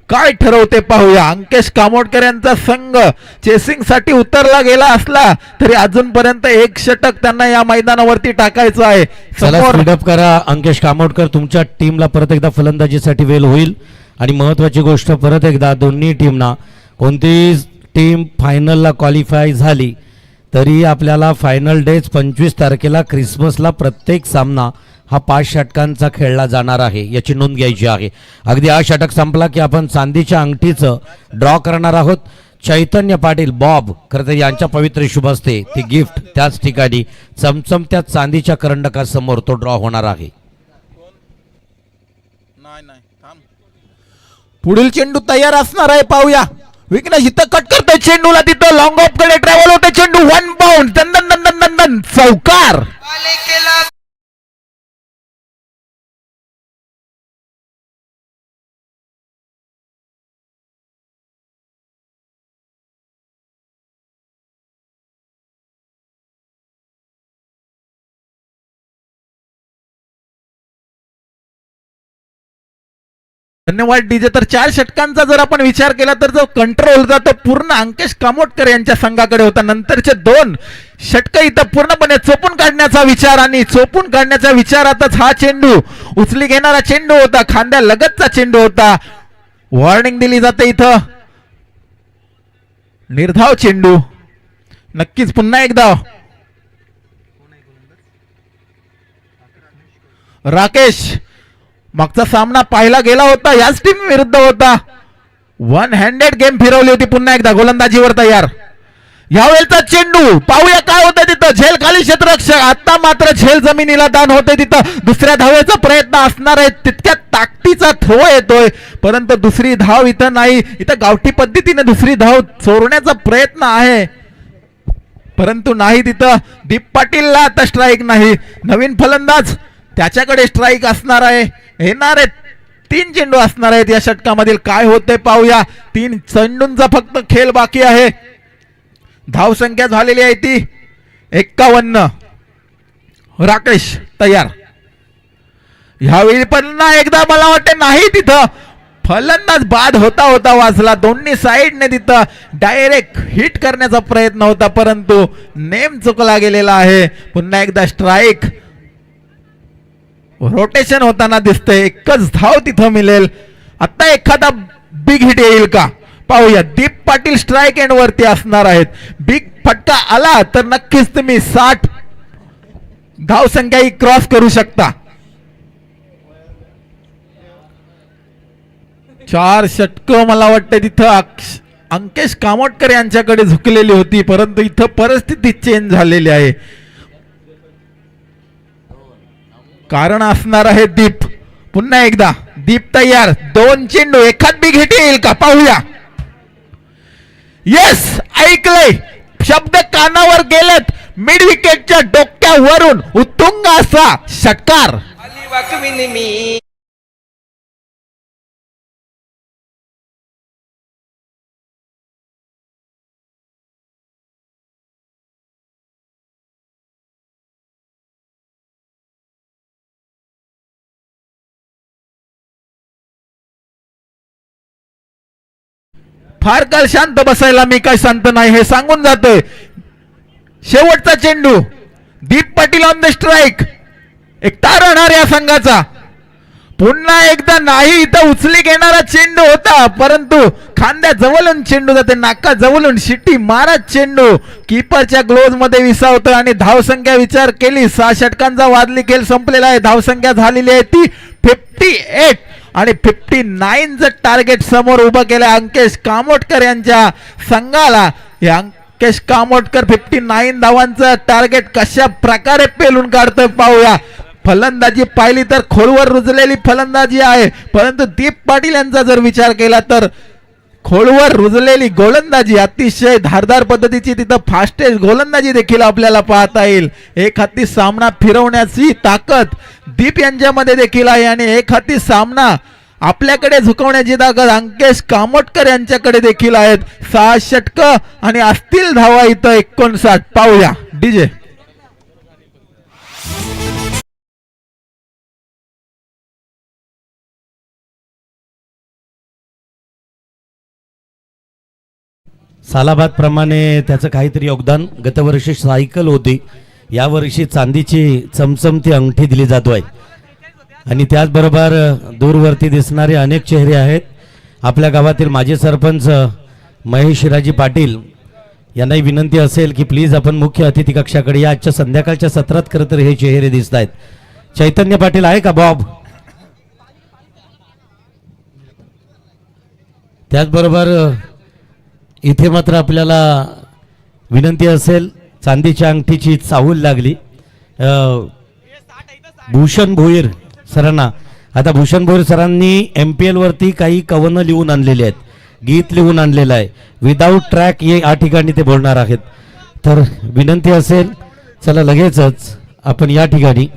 काय ठरवते पाहूया. अंकेश कामोटकर यांचा संघ चेसिंग साठी उतरला गेला असला तरी अजूनपर्यंत 1 षटक त्यांना या मैदानावरती टाकायचं आहे. स्पीडअप करा अंकेश कामोटकर. तुमच्या टीमला परत एकदा फलंदाजीसाठी वेळ होईल. आणि महत्वाची गोष्ट, परत एकदा दोन्ही टीमना, कोणतीही टीम फायनलला क्वालिफाय झाली तरी आपल्याला फायनल डेज 25 तारखेला क्रिसमसला प्रत्येक सामना हा 5 षटकांचा खेळला जाणार आहे, याची नोंद घ्यायची आहे. अगदी हा षटक संपला की आपण चांदीच्या अंगठीचं ड्रॉ करणार आहोत. चैतन्य पाटील बॉब खरं तर यांच्या पवित्र शुभ हस्ते ती गिफ्ट त्याच ठिकाणी चमचमत्या चांदीच्या करंडकासमोर तो ड्रॉ होणार आहे. पुढील चेंडू तयार असणार आहे पाहूया. विघ्नेश इथं कट करतोय चेंडूला. तिथं लॉंग ऑफ कडे ट्रॅव्हल होते चेंडू. 1 बाउंड. दंदन दंदन दंदन चौकार. धन्यवाद डीजे. तर 4 षटकांचा जर आपण विचार केला तर जो कंट्रोल होता तो पूर्ण अंकेश कामोटकर यांच्या संघाकडे होता. नंतरचे 2 षटक इथं पूर्णपणे चोपून काढण्याचा विचार, आणि चोपून काढण्याच्या विचारातच हा चेंडू उचली घेणारा चेंडू होता. खांद्या लगतचा चेंडू होता. वॉर्निंग दिली जाते इथं. निर्धाव चेंडू. नक्कीच पुन्हा एकदा राकेश. मागचा सामना पाहिला गेला होता, याच टीम विरुद्ध होता. 1 हँडेड गेम फिरवली होती. पुन्हा एकदा गोलंदाजीवर तयार. यावेळेचा चेंडू पाहूया काय होतं तिथं. झेल खाली क्षेत्ररक्षक. आता मात्र झेल जमिनीला दान होते तिथं. दुसऱ्या धावेचा प्रयत्न असणार आहे. तितक्या ताकदीचा थ्रो येतोय परंतु दुसरी धाव इथं नाही. इथं गावठी पद्धतीने दुसरी धाव चोरण्याचा प्रयत्न आहे परंतु नाही. तिथं दीप पाटीलला आता स्ट्राईक नाही. नवीन फलंदाज त्याच्याकडे स्ट्राईक असणार आहे. येणारे 3 चेंडू असणार आहेत या षटकामधील. काय होते पाहूया. 3 चेंडूंचा फक्त खेळ बाकी आहे. धावसंख्या झालेली आहे ती 51. राकेश तयार. ह्यावेळी पुन्हा एकदा मला वाटतं नाही तिथं फलंदाज बाद होता वाचला. दोन्ही साइडने तिथं डायरेक्ट हिट करण्याचा प्रयत्न होता परंतु नेम चुकला गेलेला आहे. पुन्हा एकदा स्ट्राईक. रोटेशन होताना दिसतंय. एकच धाव तिथं मिळेल. आता एखादा बिग हिट येईल का पाहूया दीप पाटील स्ट्राईक एंड वरती असणार आहेत. बिग फटका आला तर नक्कीच तुम्ही 60 धावसंख्या ही क्रॉस करू शकता. 4 षटकं मला वाटतं तिथं अंकेश कामोटकर यांच्याकडे झुकलेली होती, परंतु इथं परिस्थिती चेंज झालेली आहे. कारण असणार आहे दीप. पुन्हा एकदा दीप तयार. 2 चेंडू एखाद बी घेता येईल का पाहूया. येस, ऐकलंय, शब्द कानावर गेलेत. मिड विकेटच्या डोक्यावरून उत्तुंग असा षटकार. फार काळ शांत बसायला मी काय शांत नाही हे सांगून जातोय. शेवटचा चेंडू, दीप पाटील ऑन द स्ट्राईक. एक तारणहार या संघाचा. पुन्हा एकदा नाही, इथं उचली घेणारा चेंडू होता, परंतु खांद्या जवळून चेंडू जाते, नाका जवळून शिट्टी मारत चेंडू कीपरच्या ग्लोव्ज मध्ये विसावतो. आणि धावसंख्या विचार केली, 6 षटकांचा वादळी खेळ संपलेला आहे. धावसंख्या झालेली आहे ती 58 आणि 59चं टार्गेट समोर उभं केलं अंकेश कामोटकर यांच्या संघाला. हे अंकेश कामोटकर 59 धावांचं टार्गेट कशा प्रकारे पेलून काढतं पाहूया. फलंदाजी पाहिली तर खोलवर रुजलेली फलंदाजी आहे, परंतु दीप पाटील यांचा जर विचार केला तर खोलवर रुजलेली गोलंदाजी, अतिशय धारदार पद्धतीची तिथं फास्टेस्ट गोलंदाजी देखील आपल्याला पाहता येईल. एक हाती सामना फिरवण्याची ताकद दीप यांच्यामध्ये देखील आहे आणि एक हाती सामना आपल्याकडे झुकवण्याची ताकद अंकेश कामोटकर यांच्याकडे देखील आहेत. 6 षटकं आणि असतील धावा इथं 59. पाहूया डीजे. सालाबाद प्रमाणे त्याचं काहीतरी योगदान. गतवर्षी सायकल होती, यावर्षी चांदीची चमचमती अंगठी दिली जातोय. आणि त्याचबरोबर दूरवरती दिसणारे अनेक चेहरे आहेत. आपल्या गावातील माजी सरपंच महेश शिराजी पाटील यांनाही विनंती असेल की प्लीज आपण मुख्य अतिथी कक्षाकडे या. आजच्या संध्याकाळच्या सत्रात खरं तर हे चेहरे दिसत आहेत. चैतन्य पाटील आहे का बॉब? त्याचबरोबर इथे मात्र आपल्याला विनंती असेल, चांदीच्या अंगठीची चाहूल लागली भूषण भोईर सरांना. आता भूषण भोईर सरांनी MPL वरती काही कवनं लिहून आणलेली आहेत, गीत लिहून आणलेलं आहे. विदाऊट ट्रॅक या ठिकाणी ते बोलणार आहेत. तर विनंती असेल, चला लगेचच आपण या ठिकाणी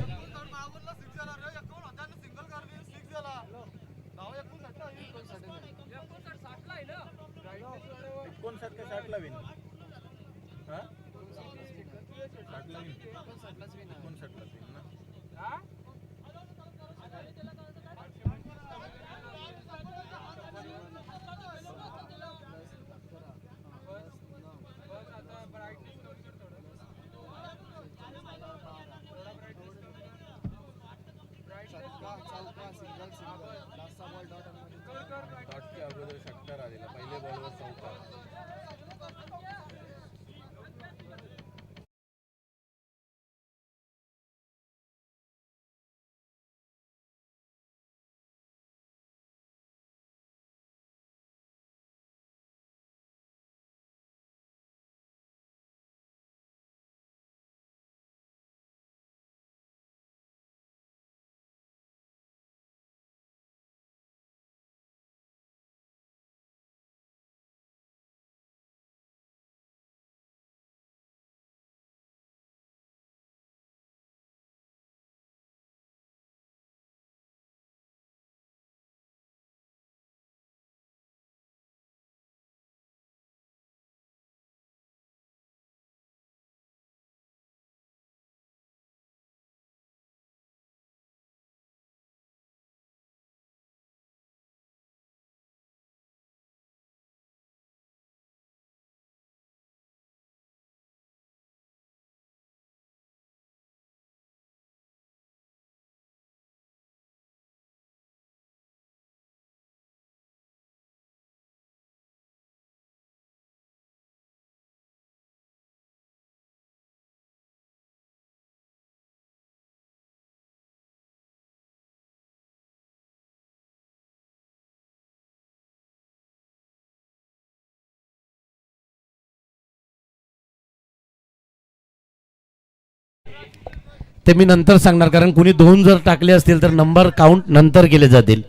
ते मी नंतर सांगणार, कारण कुणी 2 जर टाकले असतील तर नंबर काउंट नंतर केले जातील.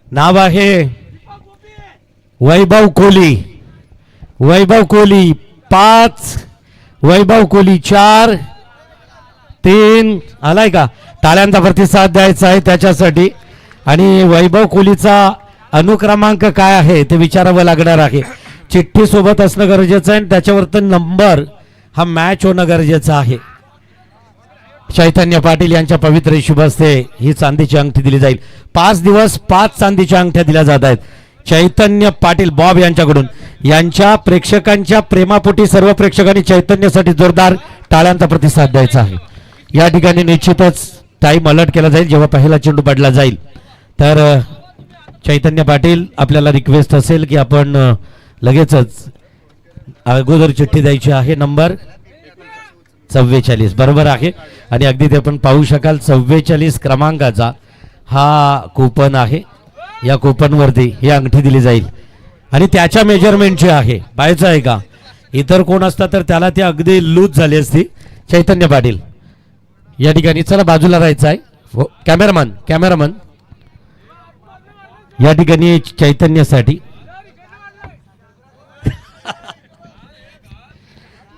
नाव आहे वैभव कोहली. वैभव कोहली 5, वैभव कोहली 4, 3. आलाय का? टाळ्यांचा प्रतिसाद द्यायचा आहे त्याच्यासाठी. आणि वैभव कोहलीचा अनुक्रमांक काय आहे ते विचारावं लागणार आहे. चिठ्ठी सोबत असणं गरजेचं आहे आणि त्याच्यावर तर नंबर हा मॅच होणं गरजेचं आहे. चैतन्य पाटील यांच्या पवित्र शुभ हस्ते ही चांदीची अंगठी दिली जाईल. 5 दिवस 5 चांदीच्या अंगठ्या दिल्या जात आहेत चैतन्य पाटील बॉब यांच्याकडून. यांच्या प्रेक्षकांच्या प्रेमापोटी सर्व प्रेक्षकांनी चैतन्यासाठी जोरदार टाळ्यांचा प्रतिसाद द्यायचा आहे. या ठिकाणी निश्चितच टाइम अलर्ट केला जाईल जेव्हा पहिला चेंडू पडला जाईल. तर चैतन्य पाटील आपल्याला रिक्वेस्ट असेल की आपण लगेचच अगोदर चिठ्ठी द्यायची आहे. नंबर 44 बरोबर आहे. आणि अगदी ते आपण पाहू शकाल 44 क्रमांकाचा हा कूपन आहे. या कूपनवरती ही अंगठी दिली जाईल आणि त्याच्या मेजरमेंटची आहे. पाहायचं आहे का? इतर कोण असता तर त्याला ती अगदी लूज झाली असती. चैतन्य पाटील या ठिकाणी चला बाजूला राहायचं आहे. कॅमेरामन या ठिकाणी चैतन्यासाठी.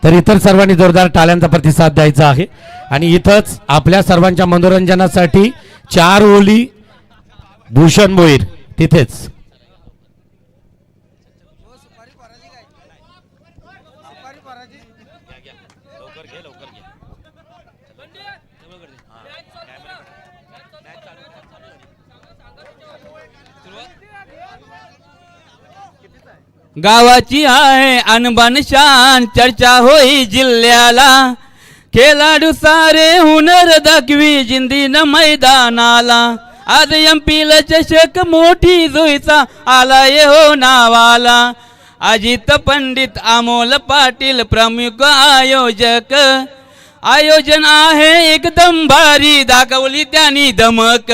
तर इतर सर्वांनी जोरदार टाळ्यांचा प्रतिसाद द्यायचा आहे. आणि इथंच आपल्या सर्वांच्या मनोरंजनासाठी 4 ओली भूषण भोईर तिथेच. गावाची आहे अनबन शान चर्चा होई जिल्ह्याला. खेळाडू सारे हुनर दाखवी जिंदीन मैदानाला. आज एमपीला चषक मोठी जुईचा आलाय हो नावाला. अजित पंडित अमोल पाटील प्रमुख आयोजक. आयोजन आहे एकदम भारी दाखवली त्यांनी धमक.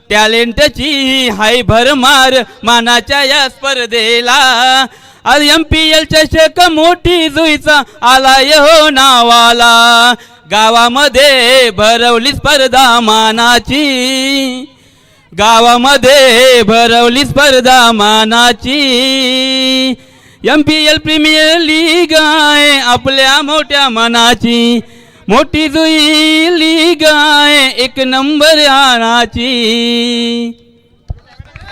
टॅलेंटची हाय भरमार मानाच्या या स्पर्धेला. आज MPL चषक मोठी जुईचा आलाय हो नावाला. गावामध्ये भरवली स्पर्धा मानाची. गावामध्ये भरवली स्पर्धा मानाची. MPL प्रीमियर लीग आहे आपल्या मोठ्या मनाची. मोठी जुई लीग आहे 1 नंबर आणाची.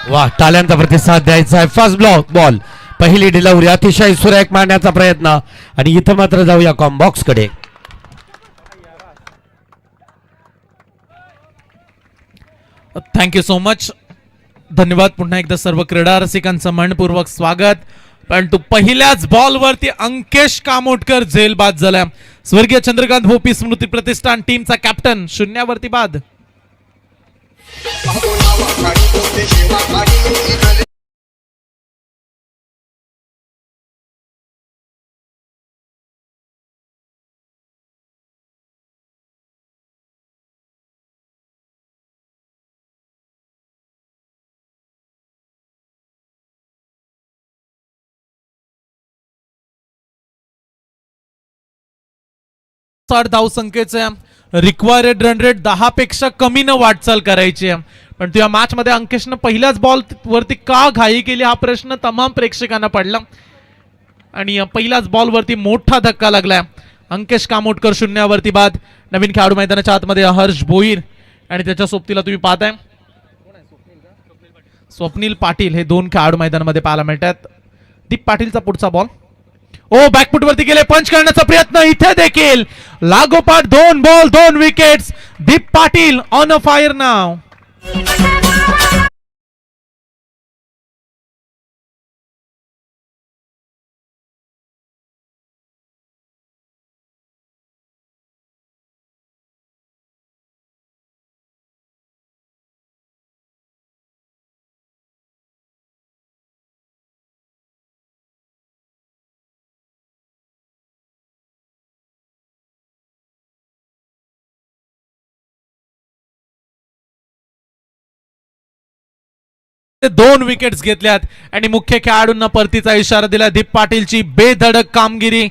वा टाळ्यांचा प्रतिसाद द्यायचा आहे. फर्स्ट बॉल पहिली डिलिव्हरी अतिशय सुरेख मारण्याचा प्रयत्न. आणि इथं मात्र जाऊया कॉम्बॉक्स कडे. Thank you so much. धन्यवाद पुन्हा एकदा सर्व क्रीडा रसिकांचं मनपूर्वक स्वागत. परंतु पहिल्याच बॉलवरती अंकेश कामोटकर झेल बाद झाला. स्वर्गीय चंद्रकांत भोपी स्मृती प्रतिष्ठान टीमचा कॅप्टन 0वरती बाद. धावसंख्येचे रिक्वायर्ड रन रेट 10 पेक्षा कमी न वाटचाल करायची आहे. पण त्या मॅच मध्ये अंकेशनं पहिल्याच बॉल वरती का घाई केली हा प्रश्न तमाम प्रेक्षकांना पडला. आणि पहिल्याच बॉल वरती मोठा धक्का लागलाय. अंकेश कामोटकर 0वरती बाद. नवीन खेळाडू मैदानाच्या आतमध्ये हर्ष भोईर आणि त्याच्या सोबतीला तुम्ही पाहताय स्वप्नील पाटील. हे 2 खेळाडू मैदानामध्ये पाहायला मिळतात. दीप पाटीलचा पुढचा बॉल. ओ बॅकफुट वरती गेले. पंच करण्याचा प्रयत्न इथे देखील लागोपाठ 2 ball 2 wickets. Deep Patil on a fire नाव. दोन विकेट्स घेतल्यात आणि मुख्य खेळाडूंना परतीचा इशारा दिला. दीप पाटीलची बेधडक कामगिरी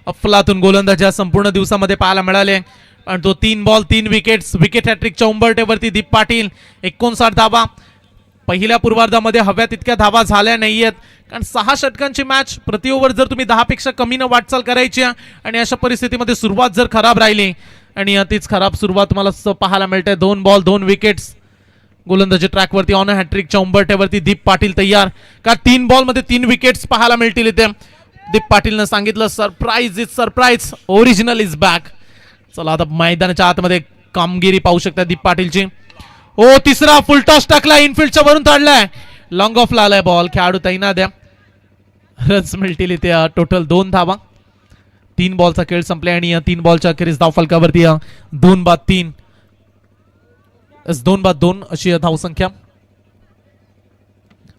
अफलातून गोलंदाज या संपूर्ण दिवसामध्ये पाहायला मिळाले. पण तो 3 बॉल 3 विकेट्स. विकेट हॅट्रिकच्या उंबरठ्यावरती दीप पाटील. 59 धावा. पहिल्या पूर्वार्धामध्ये हव्या तितक्या धावा झाल्या नाहीयेत, कारण 6 षटकांची मॅच. प्रति ओव्हर जर तुम्ही 10 पेक्षा कमी न वाटचाल करायची आणि अशा परिस्थितीमध्ये सुरुवात जर खराब राहिली आणि तीच खराब सुरुवात तुम्हाला पाहायला मिळते. 2 बॉल 2 विकेट्स. गोलंदाजी ट्रॅकवरती ऑन हॅट्रिकच्या उंबरठ्यावरती दीप पाटील तयार. का 3 बॉल मध्ये 3 विकेट्स पाहायला मिळतील इथे. दीप पाटीलनं सांगितलं surprise is surprise, original is back. चला आता मैदानाच्या आतमध्ये कामगिरी पाहू शकता दीप पाटीलची. ओ तिसरा फुल टॉस टाकला, इनफिल्डच्या वरून काढलाय, लॉंग ऑफ ला आलाय बॉल. खेळाडू तैनात द्या. रन्स मिळतील इथे टोटल 2 धावा. 3 बॉलचा खेळ संपलाय आणि 3 बॉलच्या अखेरीस धाव फलकावरती 2-3 2-2 अशी धावसंख्या.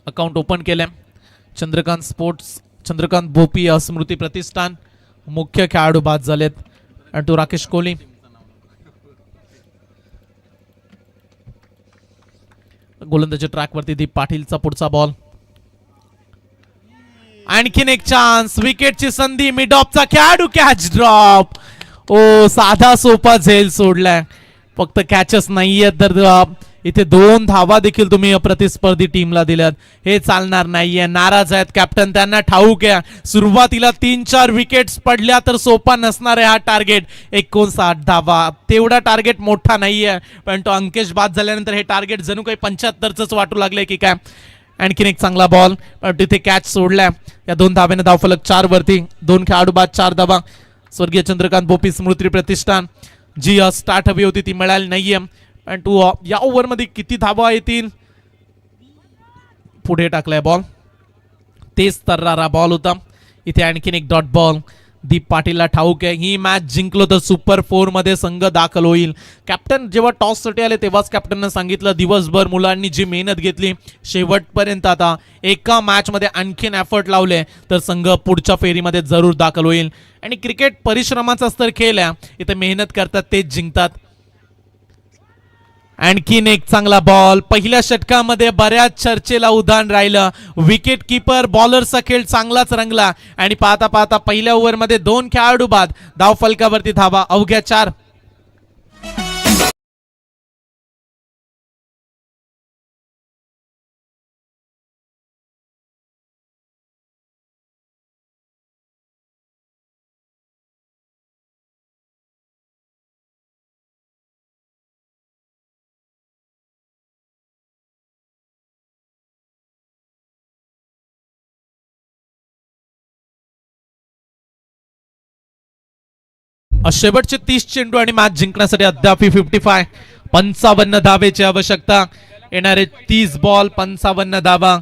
अकाउंट ओपन केलंय. चंद्रकांत स्पोर्ट्स, चंद्रकांत बोपी स्मृती प्रतिष्ठान मुख्य खेळाडू बाद झालेत आणि तो राकेश कोहली. गोलंदाजी ट्रॅकवरती दीप पाटीलचा पुढचा बॉल. आणखीन एक चान्स, विकेटची संधी. मिड ऑफचा खेळाडू, कॅच ड्रॉप. ओ साधा सोपा झेल सोडलाय, फक्त कॅचच नाहीये. तर इथे 2 धावा देखील तुम्ही प्रतिस्पर्धी टीमला दिल्यात. हे चालणार नाहीये. नाराज आहेत कॅप्टन, त्यांना ठाऊक आहे सुरुवातीला 3-4 विकेट्स पडल्या तर सोपा नसणार आहे हा टार्गेट. 59 धावा तेवढा टार्गेट मोठा नाहीये, पण तो अंकेश बाद झाल्यानंतर हे टार्गेट जणू काही 75च वाटू लागले की काय. आणखीन एक चांगला बॉल, पण तिथे कॅच सोडलाय. या 2 धाब्याने धावफलक 4 वरती. 2 खेळाडू बाद 4 धावा. स्वर्गीय चंद्रकांत बोपी स्मृती प्रतिष्ठान जी स्टार्ट हवी होती ती मिळाली नाहीये. आणि तू या ओव्हर मध्ये किती धावा येतील. पुढे टाकलाय बॉल, तेच तर्रारा बॉल होता. इथे आणखीन एक डॉट बॉल. दीप पाटीलला ठाऊक आहे ही मॅच जिंकलो तर सुपर 4 मध्ये संघ दाखल होईल. कॅप्टन जेव्हा टॉस साठी आले तेव्हाच कॅप्टननं सांगितलं दिवसभर मुलांनी जी मेहनत घेतली शेवटपर्यंत आता एका मॅच मध्ये आणखीन एफर्ट लावले तर संघ पुढच्या फेरीमध्ये जरूर दाखल होईल. आणि क्रिकेट परिश्रमाचा स्तर खेळ आहे, इथे मेहनत करतात तेच जिंकतात. आणखीन एक चांगला बॉल. पहिल्या षटकामध्ये बऱ्याच चर्चेला उधाण राहिलं. विकेट किपर बॉलरचा खेळ चांगलाच रंगला आणि पाहता पाहता पहिल्या ओव्हरमध्ये 2 खेळाडू बाद. धाव फलकावरती धावा अवघ्या 4. शेवटचे 30 चेंडू आणि मॅच जिंकण्यासाठी अद्याप 55 धावेची आवश्यकता. येणारे 30 बॉल 55 धावा.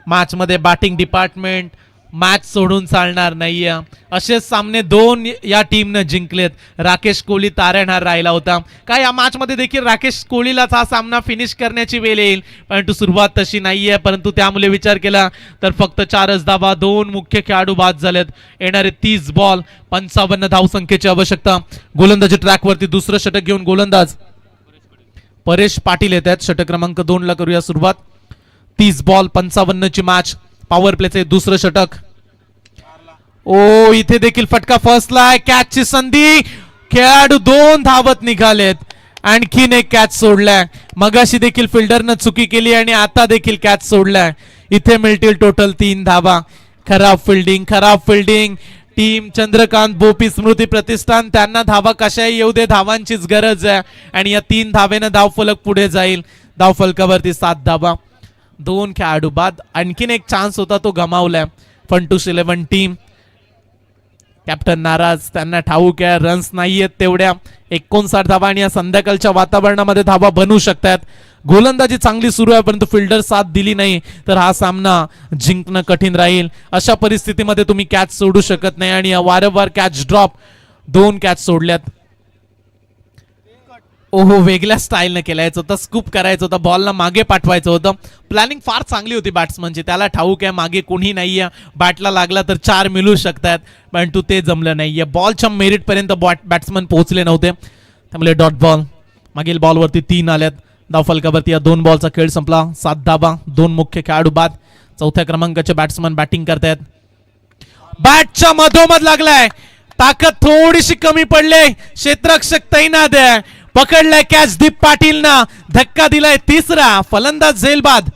मॅच मध्ये बॅटिंग डिपार्टमेंट मॅच सोडून चालणार नाहीये. असे सामने 2 या टीमने जिंकलेत. राकेश कोहली तारणहार राहिला होता. काय या मॅच मध्ये देखील राकेश कोहलीलाच हा सामना फिनिश करण्याची वेळ येईल, परंतु सुरुवात तशी नाहीये. परंतु त्यामुळे विचार केला तर फक्त 4च धावा. 2 मुख्य खेळाडू बाद झालेत. येणारे 30 बॉल 55 धावसंख्येची आवश्यकता. गोलंदाजी ट्रॅकवरती दुसरं षटक घेऊन गोलंदाज परेश पाटील येत आहेत. षटक क्रमांक 2 ला करूया सुरुवात. 30 बॉल 55 ची मॅच. पॉवर प्लेचे दुसरं षटक. ओ इथे देखील फटका फसलाय. कॅचची संधी. खेळाडू 2 धावत निघालेत. आणखीन एक कॅच सोडलाय. मगाशी देखील फिल्डरनं चुकी केली आणि आता देखील कॅच सोडलाय. इथे मिळतील टोटल 3 धावा. खराब फिल्डिंग. टीम चंद्रकांत बोपी स्मृती प्रतिष्ठान त्यांना धावा कशाही येऊ दे, धावांचीच गरज आहे आणि या 3 धावेनं धावफलक पुढे जाईल. धावफलकावरती 7 धावा. 2 खेळाडू बाद. आणखीन एक चान्स होता तो गमावलाय. फंटूस 11 टीम. कॅप्टन नाराज, त्यांना ठाऊक आहे रन्स नाहीयेत तेवढ्या. 59 धावा आणि या संध्याकाळच्या वातावरणामध्ये धावा बनवू शकतात. गोलंदाजी चांगली सुरू आहे परंतु फिल्डर साथ दिली नाही तर हा सामना जिंकणं कठीण राहील. अशा परिस्थितीमध्ये तुम्ही कॅच सोडू शकत नाही आणि वारंवार कॅच ड्रॉप. 2 कॅच सोडल्यात. ओहो वेगळ्या स्टाईलने केलायचं होतं. स्कूप करायचं होतं. बॉलला मागे पाठवायचं होतं. प्लॅनिंग फार चांगली होती बॅट्समनची. त्याला ठाऊक आहे मागे कोणी नाहीये. बॅटला लागला तर 4 मिळू शकतात परंतु ते जमलं नाहीये. बॉलच्या मेरिट पर्यंत बॅट्समन पोहोचले नव्हते त्यामुळे डॉट बॉल. मागील बॉलवरती 3 आल्यात. धावफलकावरती या 2 बॉलचा खेळ संपला. 7 धावा. 2 मुख्य खेळाडू बाद. 4थ्या क्रमांकाचे बॅट्समन बॅटिंग करतायत. बॅटच्या मधोमध लागलाय ताकद थोडीशी कमी पडले. क्षेत्ररक्षक तैनात आहे. पकडलाय कॅच दीप पाटील ना, धक्का दिलाय तिसरा. फलंदाज झेलबाद.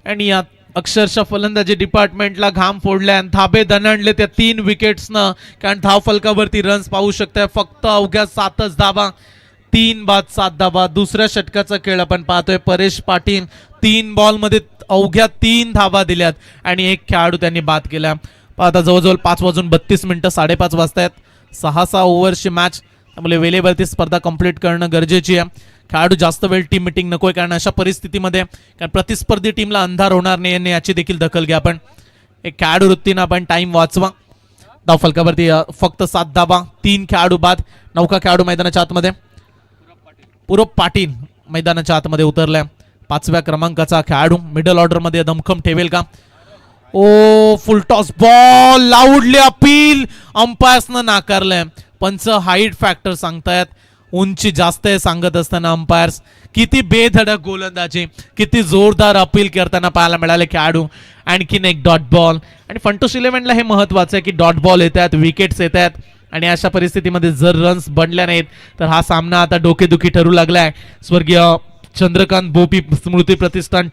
आणि यात अक्षरशः फलंदाजी डिपार्टमेंटला घाम फोडलाय. धाबे दणाणले त्या 3 विकेट्सनं. कारण धाव फलकावरती रन्स पाहू शकताय. फक्त अवघ्या 7च धाबा. 3 बाद 7 धाबा. दुसऱ्या षटकाचा खेळ आपण पाहतोय. परेश पाटील 3 बॉलमध्ये अवघ्या 3 धाबा दिल्यात आणि एक खेळाडू त्यांनी बाद केला. आता जवळजवळ 5:32 5:30 वाजतायत. 6 ओव्हरची मॅच. त्यामुळे वेळेवरती स्पर्धा कंप्लीट करणं गरजेची आहे. खेळाडू जास्त वेळ टीम मिटिंग नकोय, कारण अशा परिस्थितीमध्ये कारण प्रतिस्पर्धी टीमला अंधार होणार नाही आणि याची देखील दखल घ्या. आपण एक खेळाडू वृत्तीनं आपण टाइम वाचवा. धाव फलकावरती फक्त 7 धाबा. 3 खेळाडू बाद. 9 खेळाडू मैदानाच्या आतमध्ये. पूरब पाटील मैदानाच्या आतमध्ये उतरलाय. 5व्या क्रमांकाचा खेळाडू. मिडल ऑर्डर मध्ये दमखम ठेवेल का? ओ full toss ball. Loudly appeal. अंपायर्सनं नाकारलंय. पंच हाईट फॅक्टर सांगतायत. उंची जास्त आहे सांगत असताना अंपायर्स. किती बेधडक गोलंदाजी, किती जोरदार अपील करताना पाहायला मिळाले खेळाडू. आणखीन एक डॉट बॉल. आणि फंटोस 11ला हे महत्वाचं आहे की डॉट बॉल येत आहेत, विकेट्स येत आहेत. आणि अशा परिस्थितीमध्ये जर रन्स बनल्या नाहीत तर हा सामना आता डोकेदुखी ठरू लागलाय. स्वर्गीय चंद्रकांत बोपी स्मृती प्रतिष्ठान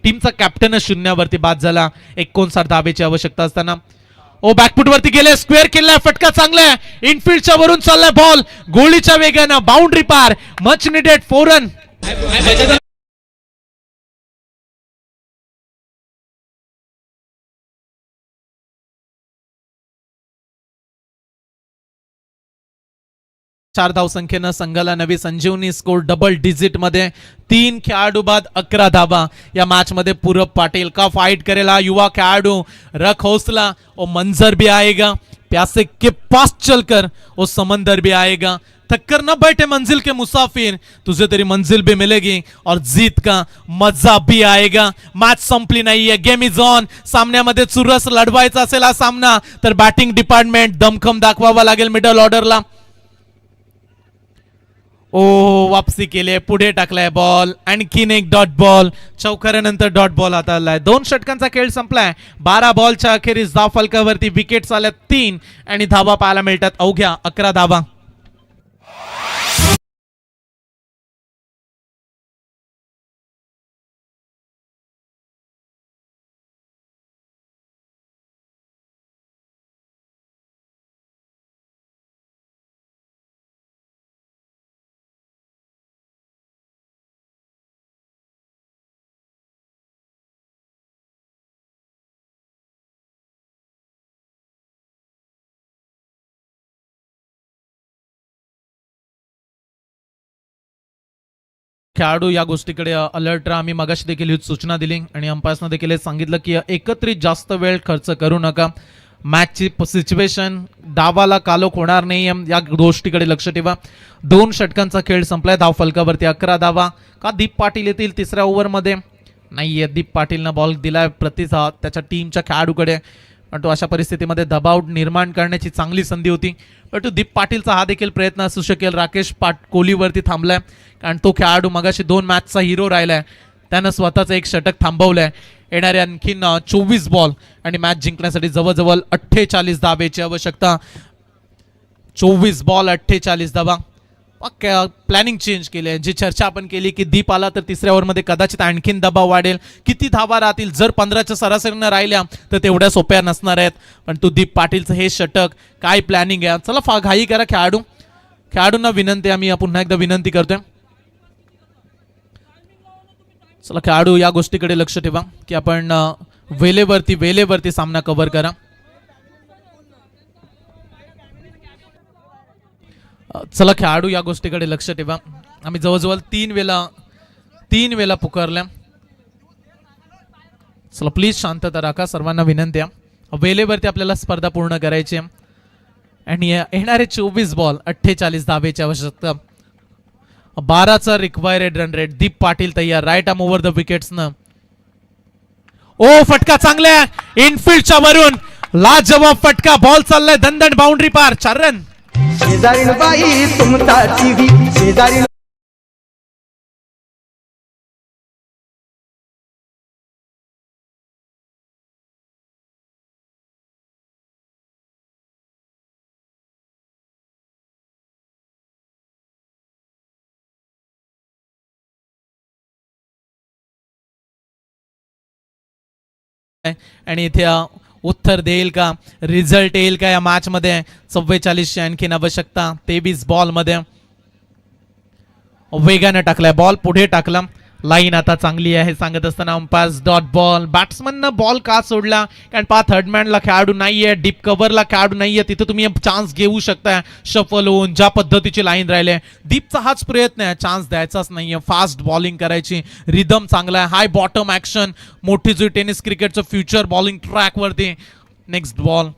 टीमचा कॅप्टनच शून्यावरती बाद झाला. 59 धाबेची आवश्यकता असताना. ओ बॅकफुट वरती गेले. स्क्वेअर केलाय. फटका चांगला आहे. इनफिल्डच्या वरून चाललाय बॉल. गोळीच्या वेगानं बाउंड्री पार. Much needed 4 run. चार धाव संख्येनं संघाला नवी संजीवनी. स्कोर डबल डिजिट मध्ये. 3 खेळाडू बाद 11 धाबा. या मॅच मध्ये पूरब पाटील का फाइट करेल हा युवा खेळाडू. रख हौसला. ओ मंजर भी आएगा. प्यासे के पास चलकर वो समंदर भी आएगा. थक्कर न बैठे मंजिल के मुसाफिर. तुझे तेरी मंजिल भी मिलेगी और जीत का मजा भी आएगा. मॅच संपली नाहीये. Game is on. सामन्यामध्ये चुरस लढवायचा असेल हा सामना तर बॅटिंग डिपार्टमेंट दमखम दाखवावा लागेल मिडल ऑर्डरला. ओ वापसी केली. पुढे टाकलाय बॉल. आणखीन एक डॉट बॉल. चौकारानंतर डॉट बॉल हातात आलाय. 2 षटकांचा खेळ संपलाय. 12 बॉलच्या अखेरीस धाव फलकावरती विकेट्स आल्या 3 आणि धावा पाहायला मिळतात अवघ्या 11 धावा. खेळाडू या गोष्टीकडे अलर्ट राहा. आम्ही मगाशी देखील ही सूचना दिली आणि अंपायर्सनं देखील सांगितलं की एकत्रित जास्त वेळ खर्च करू नका. मॅचची सिच्युएशन डावाला कालोख होणार नाही या गोष्टीकडे लक्ष ठेवा. 2 षटकांचा खेळ संपलाय. धाव फलकावरती 11 धावा. का दीप पाटील येतील तिसऱ्या ओव्हरमध्ये? नाहीये. दीप पाटीलनं बॉल दिलाय त्याच्या टीमच्या खेळाडूकडे. पण तो अशा परिस्थितीमध्ये दबाव निर्माण करण्याची चांगली संधी होती. पण तो दीप पाटीलचा हा देखील प्रयत्न असू शकेल. राकेश कोहलीवरती थांबलाय कारण तो खेळाडू मगाशी 2 मॅचचा हिरो राहिलाय. त्यानं स्वतःचं एक षटक थांबवलंय. येणारे आणखीन 24 बॉल आणि मॅच जिंकण्यासाठी जवळजवळ 48 धाबेची आवश्यकता. 24 बॉल 48 धाबा. प्लॅनिंग चेंज केली आहे. जी चर्चा आपण केली की दीप आला तर तिसऱ्या ओव्हरमध्ये कदाचित आणखीन दबाव वाढेल. किती धावा राहतील? जर 15च्या सरासरीनं राहिल्या तर तेवढ्या सोप्या नसणार आहेत. पण तू दीप पाटीलचं हे षटक काय प्लॅनिंग आहे. चला घाई करा खेळाडूंना विनंती. आम्ही पुन्हा एकदा विनंती करतोय. चला खेळाडू या गोष्टीकडे लक्ष ठेवा की आपण वेळेवरती सामना कव्हर करा. चला खेळाडू या गोष्टीकडे लक्ष ठेवा. आम्ही जवळजवळ 3 वेळा पुकारल्या. चला प्लीज शांतता राखा. सर्वांना विनंती आहे. वेळेवरती आपल्याला स्पर्धा पूर्ण करायची आहे. आणि येणारे 24 बॉल 48 धावेची आवश्यकता. 12चा required run rate. Deep Patil तयार. Right arm over the wickets न. ओ फटका चांगला इनफिल्डच्या वरून लाजवाब फटका. बॉल चाललाय दणदण बाउंड्री पार. 4 रन. शेजारील बाई तुमचा टीव्ही शेजारील आणि इथे उत्तर देईल का, रिझल्ट येईल का या मॅच मध्ये. 44ची आणखीन आवश्यकता. 23 बॉल मध्ये वेगाने टाकलाय बॉल, पुढे टाकला. लाईन आता चांगली आहे सांगत असताना अंपायर्स डॉट बॉल. बॅट्समननं बॉल का सोडला, कारण पहा थर्डमॅनला खेळाडू नाहीये, डीप कव्हरला खेळाडू नाहीये, तिथे तुम्ही चान्स घेऊ शकता शफल होऊन. ज्या पद्धतीची लाईन राहिले, दीपचा हाच प्रयत्न आहे, चान्स द्यायचाच नाहीये, फास्ट बॉलिंग करायची. रिदम चांगला आहे, हाय बॉटम ऍक्शन. मोठी जी टेनिस क्रिकेटचं फ्युचर बॉलिंग ट्रॅक वरती. नेक्स्ट बॉल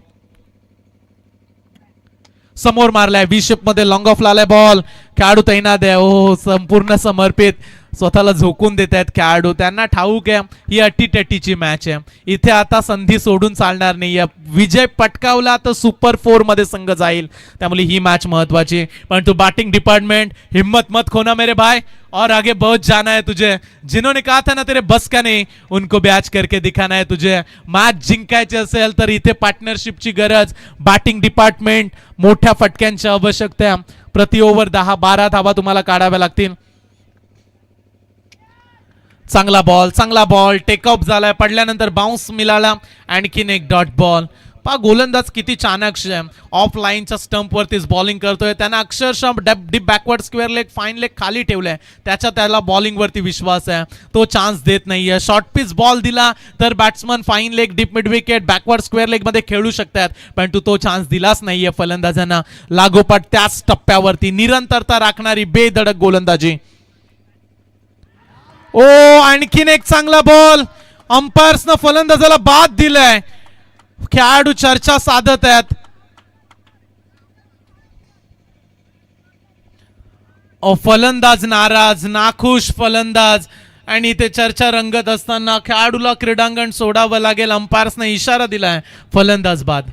समोर मारलाय, बी शेप मध्ये लॉंग ऑफ लालाय बॉल. खेळाडू तैनात आहे, ओ संपूर्ण समर्पित, स्वतःला झोकून देत आहेत खेळाडू. त्यांना ठाऊक आहे ही अटीटटीची मॅच आहे, इथे आता संधी सोडून चालणार नाही. विजय पटकावला तर सुपर 4 मध्ये संघ जाईल, त्यामुळे ही मॅच महत्वाची. पण तू बॅटिंग डिपार्टमेंट हिम्मत मत खोना मेरे भाई, और आगे बहुत जाना है तुझे. जिन्होंने कहा था ना तेरे बस का नहीं, उनको बॅच करके दिखाना है तुझे. मॅच जिंकायची असेल तर इथे पार्टनरशिपची गरज. बॅटिंग डिपार्टमेंट मोठ्या फटक्यांची आवश्यकता. प्रति ओव्हर 10-12 धावा तुम्हाला काढाव्या लागतील. चांगला बॉल टेक ऑफ झालाय, पडल्यानंतर बाउन्स मिळाला. आणखीन एक डॉट बॉल. पहा गोलंदाज किती चाणाक्ष आहे, ऑफ लाईनच्या स्टंप वरतीच बॉलिंग करतोय. त्यांना अक्षरशः deep backward square leg fine leg खाली ठेवलंय, त्याला बॉलिंग वरती विश्वास आहे, तो चान्स देत नाहीये. शॉर्ट पिच बॉल दिला तर batsman fine leg deep mid wicket backward square leg मध्ये खेळू शकतात, पण तो चान्स दिलाच नाहीये फलंदाजांना. लागोपाठ त्याच टप्प्यावरती निरंतरता राखणारी बेधडक गोलंदाजी. ओ आणखीन एक चांगला बॉल. अंपायर्सनं फलंदाजाला बाद दिलाय. खेळाडू चर्चा साधत आहेत. फलंदाज नाराज, नाखुश फलंदाज, आणि ते चर्चा रंगत असताना खेळाडूला क्रीडांगण सोडावं लागेल. अंपायर्सने इशारा दिलाय, फलंदाज बाद.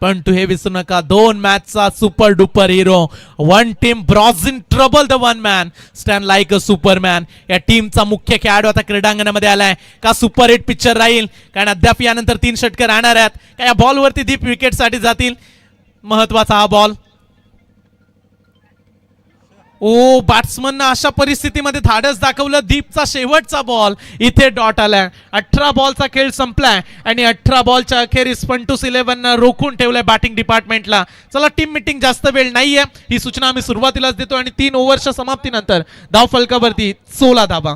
पण तू हे विसरू नका, 2 मॅचचा super duper hero. 1 team bros in trouble, the 1 man stand like a superman. या टीमचा मुख्य खेळाडू आता क्रीडांगणामध्ये आलाय. का सुपर हिट पिक्चर राहील, कारण अद्याप यानंतर 3 षटकर राहणार आहेत. का या बॉलवरती दीप विकेट साठी जातील. महत्वाचा हा बॉल. ओ बॅट्समन अशा परिस्थितीमध्ये धाडस दाखवलं. दीपचा शेवटचा बॉल, इथे डॉट आलाय. 18 बॉलचा खेळ संपलाय आणि 18 बॉलच्या अखेरीस पंटूस 11 रोखून ठेवलंय बॅटिंग डिपार्टमेंटला. चला टीम मीटिंग जास्त वेळ नाहीये, ही सूचना आम्ही सुरुवातीलाच देतो. आणि 3 ओव्हरच्या समाप्तीनंतर धाव फलकावरती 16 धावा.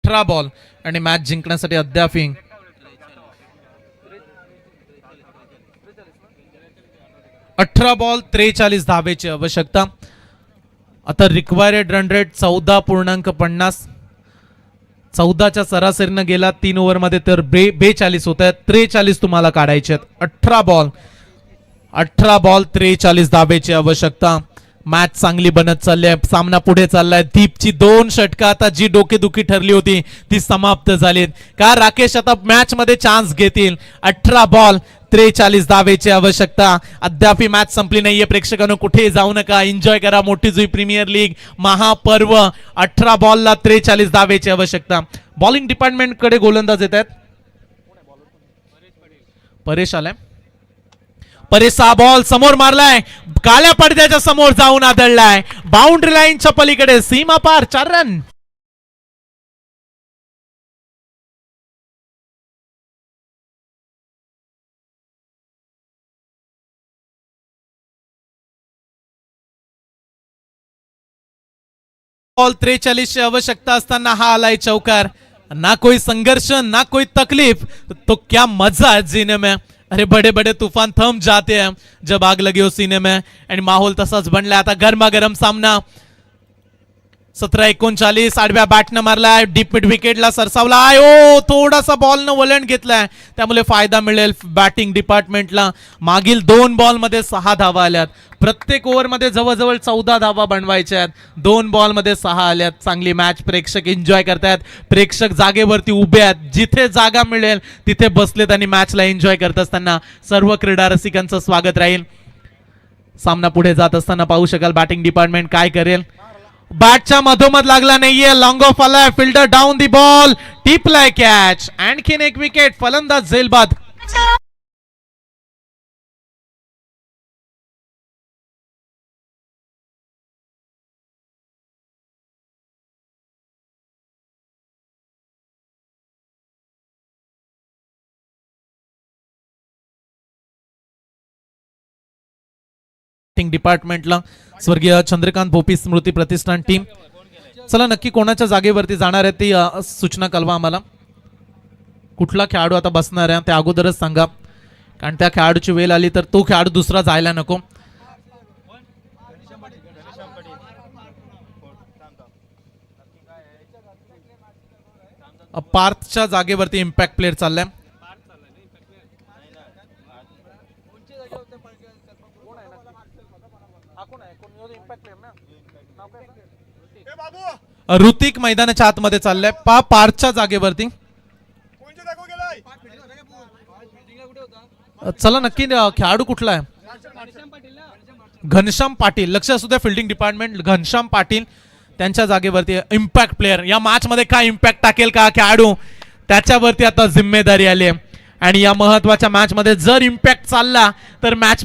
बॉल आणि मॅच जिंकण्यासाठी अद्याप 18 बॉल 43 धावेची आवश्यकता. आता रिक्वायर्ड रन रेट 14.50. 14च्या सरासरीनं गेला 3 ओव्हरमध्ये तर 42 होत आहेत. 43 तुम्हाला काढायचे आहेत. 18 बॉल 43 धाब्याची आवश्यकता. मॅच चांगली बनत चालली आहे. सामना पुढे चाललाय. दीपची 2 षटकं आता जी डोकेदुखी ठरली होती ती समाप्त झालीत. का राकेश आता मॅच मध्ये चान्स घेतील. 18 बॉल 43 धावेची आवश्यकता. अद्याप ही मॅच संपली नाहीये. प्रेक्षकांनो कुठेही जाऊ नका. एन्जॉय करा मोठी जुई प्रीमियर लीग महापर्व. 18 बॉलला 43 धावेची आवश्यकता. बॉलिंग डिपार्टमेंट कडे गोलंदाज येत आहेत. परेश आलाय. परेश हा बॉल समोर मारलाय. काळ्या पडद्याच्या समोर जाऊन आदळलाय. बाउंड्री लाईनच्या पलीकडे सीमा पार. 4 रन. बॉल 43 ची आवश्यकता असताना हा आलाय चौकार. ना कोई संघर्ष ना कोई तकलीफ तो क्या मजा है जीने में. अरे बड़े बड़े तूफान थम जाते हैं जब आग लगी हो सीने में. आणि माहोल तसाच बनलाय. आता गरमागरम सामना. 17-39 आडव्या बॅटनं मारलाय. Deep mid विकेटला सरसावलाय. ओ थोडासा बॉलनं वलण घेतलाय त्यामुळे फायदा मिळेल बॅटिंग डिपार्टमेंटला. मागील 2 बॉलमध्ये 6 धावा आल्यात. प्रत्येक ओव्हरमध्ये जवळजवळ 14 धावा बनवायच्या आहेत. 2 बॉलमध्ये 6 आल्यात. चांगली मॅच प्रेक्षक एन्जॉय करतायत. प्रेक्षक जागेवरती उभे आहेत. जिथे जागा मिळेल तिथे बसलेत आणि मॅचला एन्जॉय करत असताना सर्व क्रीडा रसिकांचं स्वागत राहील. सामना पुढे जात असताना पाहू शकाल बॅटिंग डिपार्टमेंट काय करेल. बॅटच्या मधोमध लागला नाहीये. लॉंग ऑफ आलाय. Fielder down the ball. टिपलाय कॅच. आणखीन एक विकेट. फलंदाज झेलबाद. डिपार्टमेंटला स्वर्गीय चंद्रकांत भोपी स्मृती प्रतिष्ठान टीम. चला नक्की कोणाच्या जागेवरती जाणार आहे ती सूचना कळवा आम्हाला. कुठला खेळाडू आता बसणार आहे ते अगोदरच सांगा. कारण त्या खेळाडूची वेळ आली तर तो खेळाडू दुसरा जायला नको. पार्थच्या जागेवरती इम्पॅक्ट प्लेअर चाललाय. ऋतिक मैदानाच्या आतमध्ये चाललाय. पार्थच्या जागेवरती. चला नक्की खेळाडू कुठला आहे. घनश्याम पाटील. लक्ष असू द्या फिल्डिंग डिपार्टमेंट. घनश्याम पाटील त्यांच्या जागेवरती इम्पॅक्ट प्लेअर. या मॅच मध्ये काय इम्पॅक्ट टाकेल का खेळाडू त्याच्यावरती आता जिम्मेदारी आली आहे. आणि या महत्वाच्या मॅच मध्ये जर इम्पॅक्ट चालला तर मॅच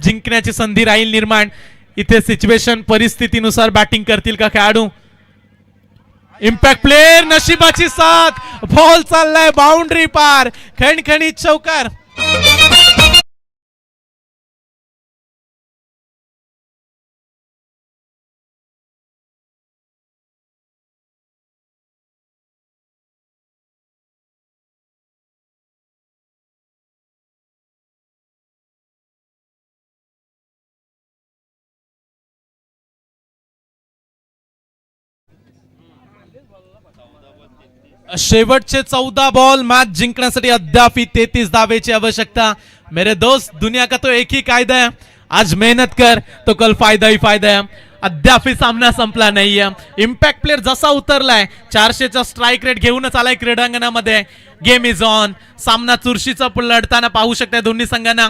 जिंकण्याची संधी राहील निर्माण. इथे सिच्युएशन परिस्थितीनुसार बॅटिंग करतील का खेळाडू. Impact player. नशिबाची साथ. बॉल चाललाय बाउंड्री पार. खणखणीत चौकार. शेवटचे 14 बॉल मॅच जिंकण्यासाठी अद्याप 33 धावेची आवश्यकता. मेरे दोस्त दुनिया का तो एक ही कायदा है. आज मेहनत कर तो कल फायदा ही फायदा है. अद्याप सामना संपला नाहीये. इम्पॅक्ट प्लेअर जसा उतरलाय 400चा स्ट्राईक रेट घेऊनच आलाय क्रीडांगणामध्ये. Game is on. सामना चुरशीचा लढताना पाहू शकता दोन्ही संघांना.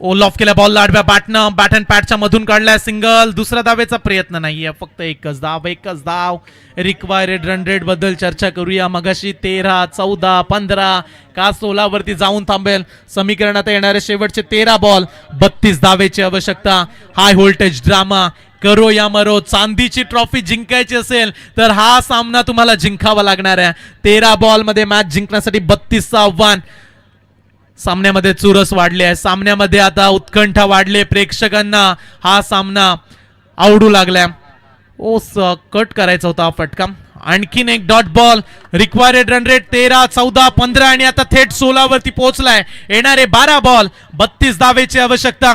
ओल ऑफ केला बॉल. आडव्या बॅटनं बॅट अँड पॅडच्या मधून काढलाय. सिंगल. दुसरा धावेचा प्रयत्न नाहीये. फक्त एकच धाव. रिक्वायर्ड रन रेट बद्दल चर्चा करूया. मगाशी 13, 14, 15 का 16 वरती जाऊन थांबेल. समीकरणात येणारे शेवटचे 13 बॉल 32 धावेची आवश्यकता. High voltage drama. करो या मरो. चांदीची ट्रॉफी जिंकायची असेल तर हा सामना तुम्हाला जिंकावा लागणार आहे. 13 बॉल मध्ये मॅच जिंकण्यासाठी 32चं आव्हान. सामन्यामध्ये चुरस वाढली आहे. सामन्यामध्ये आता उत्कंठा वाढले. प्रेक्षकांना हा सामना आवडू लागलाय. कट करायचा होता फटका. आणखीन एक dot ball. Required run rate 13, 14, 15 आणि आता थेट 16 वरती पोहोचलाय. येणारे 12 बॉल 32 धावेची आवश्यकता.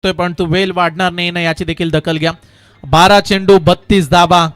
शकतोय, पण तो वेल वाढणार नाही ना याची देखील दखल घ्या. 12 चेंडू 32 धावा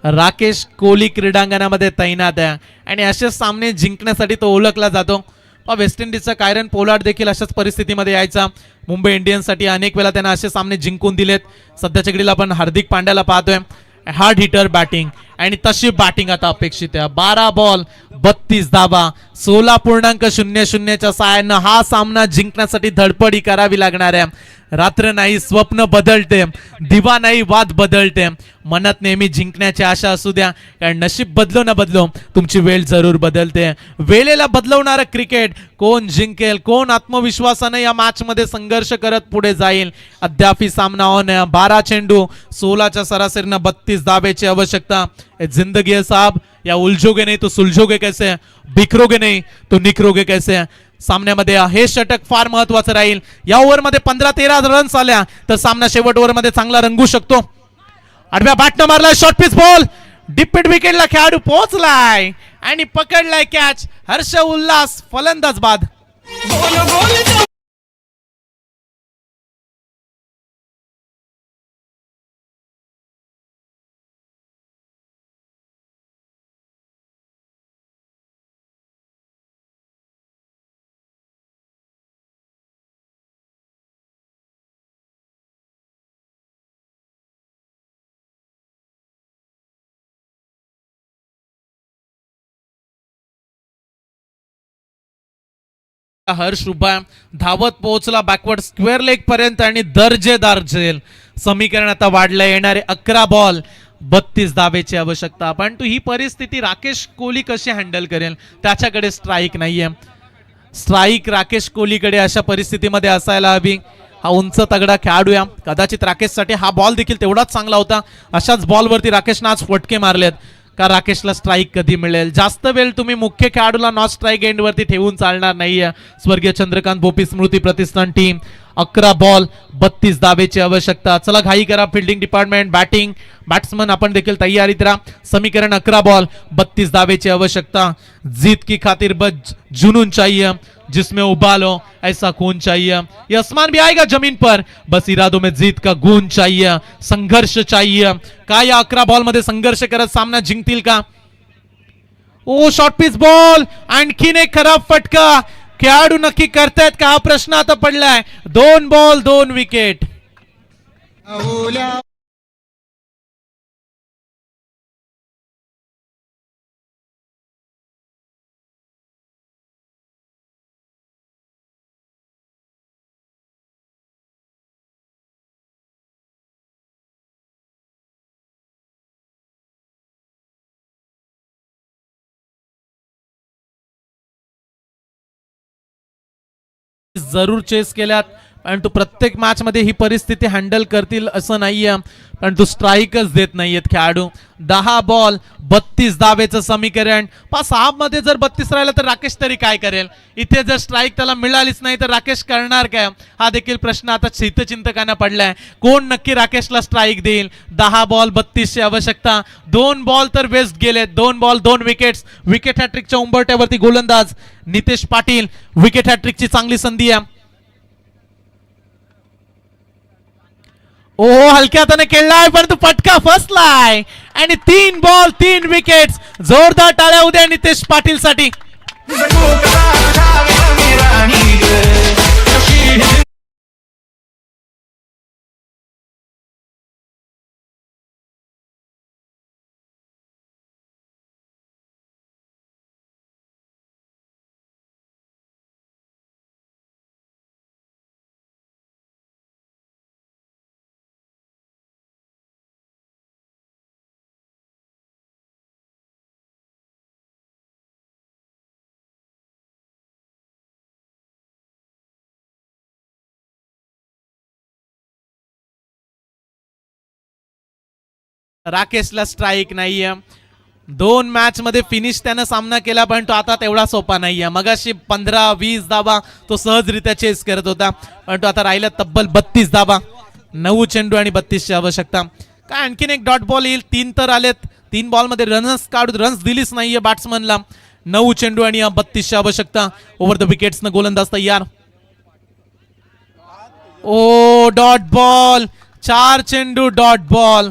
राकेश कोहली क्रीडांगणामध्ये तैनात आहे आणि असे सामने जिंकण्यासाठी तो ओळखला जातो. वेस्ट इंडिजचा कायरन पोलार्ड देखील अशाच परिस्थितीमध्ये यायचा. मुंबई इंडियन्ससाठी अनेक वेळा त्यांना असे सामने जिंकून दिलेत. सध्याच्या घडीला आपण हार्दिक पांड्याला पाहतोय, हार्ड हिटर बॅटिंग आणि तशी बॅटिंग आता अपेक्षित आहे. 12 बॉल 32 धावा 16.00च्या साहाय्यानं हा सामना जिंकण्यासाठी धडपडी करावी लागणार आहे. रात्र नाही स्वप्न बदलते, दिवा नाही वाद बदलते. मनात नेहमी जिंकण्याची आशा असू द्या, कारण नशीब बदलो ना बदलो तुमची वेळ जरूर बदलते. वेळेला बदलवणारं क्रिकेट, कोण जिंकेल, कोण आत्मविश्वासाने या मॅच मध्ये संघर्ष करत पुढे जाईल, अद्याप सामना ऑन आहे. 12 चेंडू 16च्या सरासरीनं 32 धाब्याची आवश्यकता. जिंदगी है साहब, या उलझोगे नहीं तो सुलझोगे कैसे, बिखरोगे नहीं तो निखरोगे कैसे. सामन्यामध्ये हे षटक फार महत्वाचं राहील. या ओव्हरमध्ये 15-13 रन्स आल्या तर सामना शेवट ओव्हरमध्ये चांगला रंगू शकतो. आडव्या बॅटनं मारलाय शॉर्ट पिच बॉल, डिपेंड विकेटला खेळाडू पोहोचलाय आणि पकडलाय कॅच. हर्ष उल्हास फलंदाज बाद. हर्ष उभा धावत पोहोचला बॅकवर्ड स्क्वेअर लेग पर्यंत आणि दर्जेदार झेल. समीकरण आता वाढलं. येणारे 11 बॉल 32 धावेची आवश्यकता. पण ही परिस्थिती राकेश कोहली कशी हँडल करेल, त्याच्याकडे स्ट्राईक नाहीये. स्ट्राईक राकेश कोहलीकडे अशा परिस्थितीमध्ये असायला हवी. हा उंच तगडा खेळाडू आहे, कदाचित राकेशसाठी हा बॉल देखील तेवढाच चांगला होता. अशाच बॉलवरती राकेशनं आज फटके मारलेत. का राकेशला स्ट्राईक कधी मिळेल, जास्त वेळ तुम्ही मुख्य खेळाडूला नॉट स्ट्राईक एंड वरती ठेवून चालणार नाहीये. स्वर्गीय चंद्रकांत भोपी स्मृती प्रतिष्ठान टीम 11 बॉल 32 धावेची आवश्यकता. चला घाई करा फिल्डिंग डिपार्टमेंट, बॅटिंग बॅट्समन आपण देखील तयारीत राहा. समीकरण 11 बॉल 32 धावेची आवश्यकता. जीत की खातिर बस जुनून चाहिए, जिसमें उबालो ऐसा खून चाहिए. ये आसमान भी आएगा जमीन पर, बस इरादों में जीत का गुण चाहिए, संघर्ष चाहिए. काय या 11 बॉल मध्ये संघर्ष करत सामना जिंकतील का. ओ शॉर्ट पिच बॉल, आणखीन एक खराब फटका. खेळाडू नक्की करतायत का हा प्रश्न आता पडलाय. 2 बॉल 2 विकेट. जरूर चेस केल्यात, परंतु प्रत्येक मॅच मध्ये ही परिस्थिती हँडल करतील असं नाहीये. परंतु स्ट्राईकच देत नाहीयेत खेळाडू. 10 बॉल 32 धावेचं समीकरण. 6 मध्ये जर 32 राहिलं तर राकेश तरी काय करेल. इथे जर स्ट्राईक त्याला मिळालीच नाही तर राकेश करणार काय, हा देखील प्रश्न आता हितचिंतकांना पडलाय. कोण नक्की राकेशला स्ट्राईक देईल. 10 बॉल 32 ची आवश्यकता. 2 बॉल तर वेस्ट गेलेत. 2 बॉल 2 विकेट्स. विकेट हॅट्रिकच्या उंबरट्यावरती गोलंदाज नितेश पाटील. विकेट हॅट्रिकची चांगली संधी आहे. ओ हलक्या हाताने खेळलाय परंतु फटका फसलाय आणि 3 बॉल 3 विकेट्स. जोरदार टाळ्या उद्या नितेश पाटील साठी. राकेशला स्ट्राईक नाहीये. 2 मॅच मध्ये फिनिश त्यानं सामना केला, पण तो आता तेवढा सोपा नाहीये. मगाशी 15-20 धावा तो सहजरित्या चेस करत होता, पण तो आता राहिला तब्बल 32 धावा. 9 चेंडू आणि 32 ची आवश्यकता. काय आणखीन एक डॉट बॉल येईल. 3 तर आलेत. 3 बॉल मध्ये रन्स दिलीच नाहीये बॅट्समनला. 9 चेंडू आणि 32 ची आवश्यकता. ओव्हर द विकेट्स न गोलंदाज तयार. ओ डॉट बॉल, 4 चेंडू डॉट बॉल.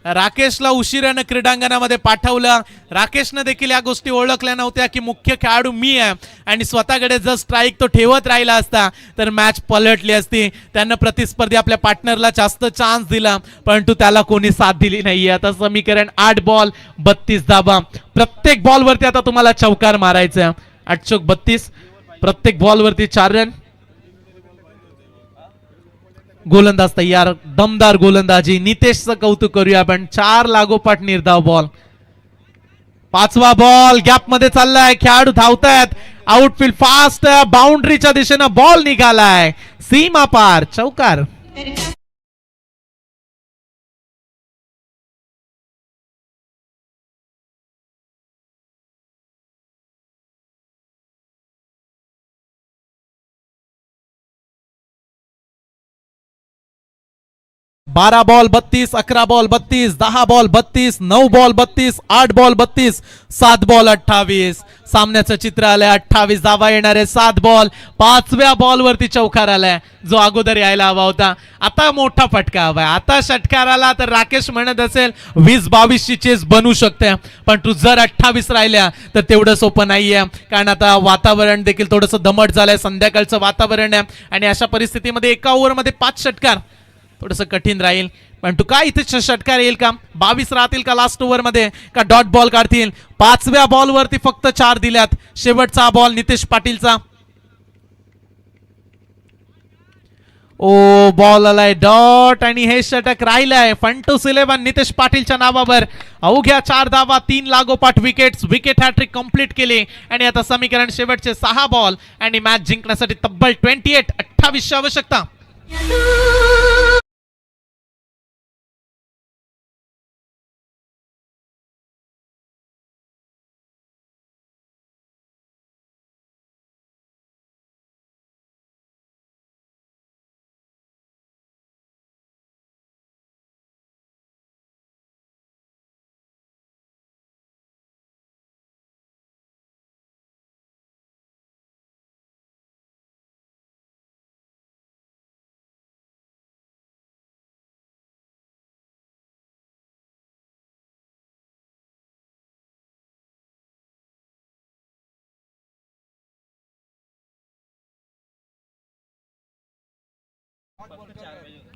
राकेशला उशिरानं क्रीडांगणामध्ये पाठवलं. राकेशनं देखील या गोष्टी ओळखल्या नव्हत्या की मुख्य खेळाडू मी आहे आणि स्वतःकडे जर स्ट्राईक तो ठेवत राहिला असता तर मॅच पलटली असती. त्यानं प्रतिस्पर्धी आपल्या पार्टनरला जास्त चान्स दिला परंतु त्याला कोणी साथ दिली नाहीये. आता समीकरण 8 बॉल 32 धावा. प्रत्येक बॉलवरती आता तुम्हाला चौकार मारायचा. 8 चौक 32. प्रत्येक बॉलवरती 4 रन. गोलंदाज तयार, दमदार गोलंदाजी. नितेशचं कौतुक करूया आपण. 4 लागोपाठ निर्धाव बॉल. 5वा बॉल गॅप मध्ये चाललाय. खेळाडू धावतायत. आउटफील्ड फास्ट, बाउंड्रीच्या दिशेनं बॉल निघालाय. सीमा पार, चौकार. बारा ball 32, 11 ball 32, 10 ball 32, 9 ball 32, 8 ball 32, 7 ball 28. सामन्याचं चित्र आलंय. 28 धावा येणारे 7 बॉल. 5व्या बॉलवरती चौकार आलाय जो अगोदर यायला हवा होता. आता मोठा फटका हवाय. आता षटकार आला तर राकेश म्हणत असेल 20-22 ची चेस बनू शकते पण तू जर 28 राहिल्या तर तेवढं सोपं नाहीये कारण आता वातावरण देखील थोडंसं दमट झालंय. संध्याकाळचं वातावरण आहे आणि अशा परिस्थितीमध्ये एका ओव्हरमध्ये 5 षटकार थोडंसं कठीण राहील. पण तू काय इथे षटकार येईल का? 22 राहतील का लास्ट ओव्हर मध्ये का डॉट बॉल काढतील? 5व्या बॉलवरती फक्त 4 दिल्यात. शेवटचा बॉल नितेश पाटीलचा. ओ बॉल आलाय डॉट आणि हे षटक राहिलंय. फंटूस 11 नितेश पाटीलच्या नावावर. अवघ्या 4 धावा, 3 लागोपाठ विकेट्स. विकेट हॅट्रिक कंप्लीट केली आणि आता समीकरण शेवटचे 6 बॉल आणि मॅच जिंकण्यासाठी तब्बल 28 आवश्यकता.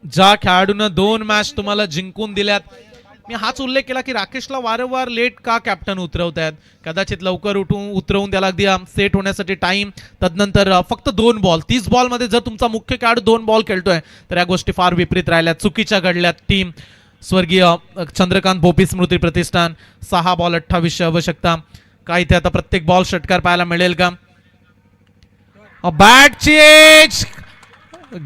ज्या खेळाडूनं 2 मॅच तुम्हाला जिंकून दिल्यात, मी हाच उल्लेख केला की राकेशला वारंवार लेट का कॅप्टन उतरवतायत. कदाचित लवकर उतरवून त्याला अगदी सेट होण्यासाठी टाइम. तदनंतर फक्त 2 बॉल 30 बॉल मध्ये जर तुमचा मुख्य खेळाडू 2 बॉल खेळतोय तर या गोष्टी फार विपरीत राहिल्या, चुकीच्या घडल्यात. टीम स्वर्गीय चंद्रकांत भोपी स्मृती प्रतिष्ठान. 6 बॉल 28 आवश्यकता. काय इथे आता प्रत्येक बॉल षटकार पाहायला मिळेल का? Bat change.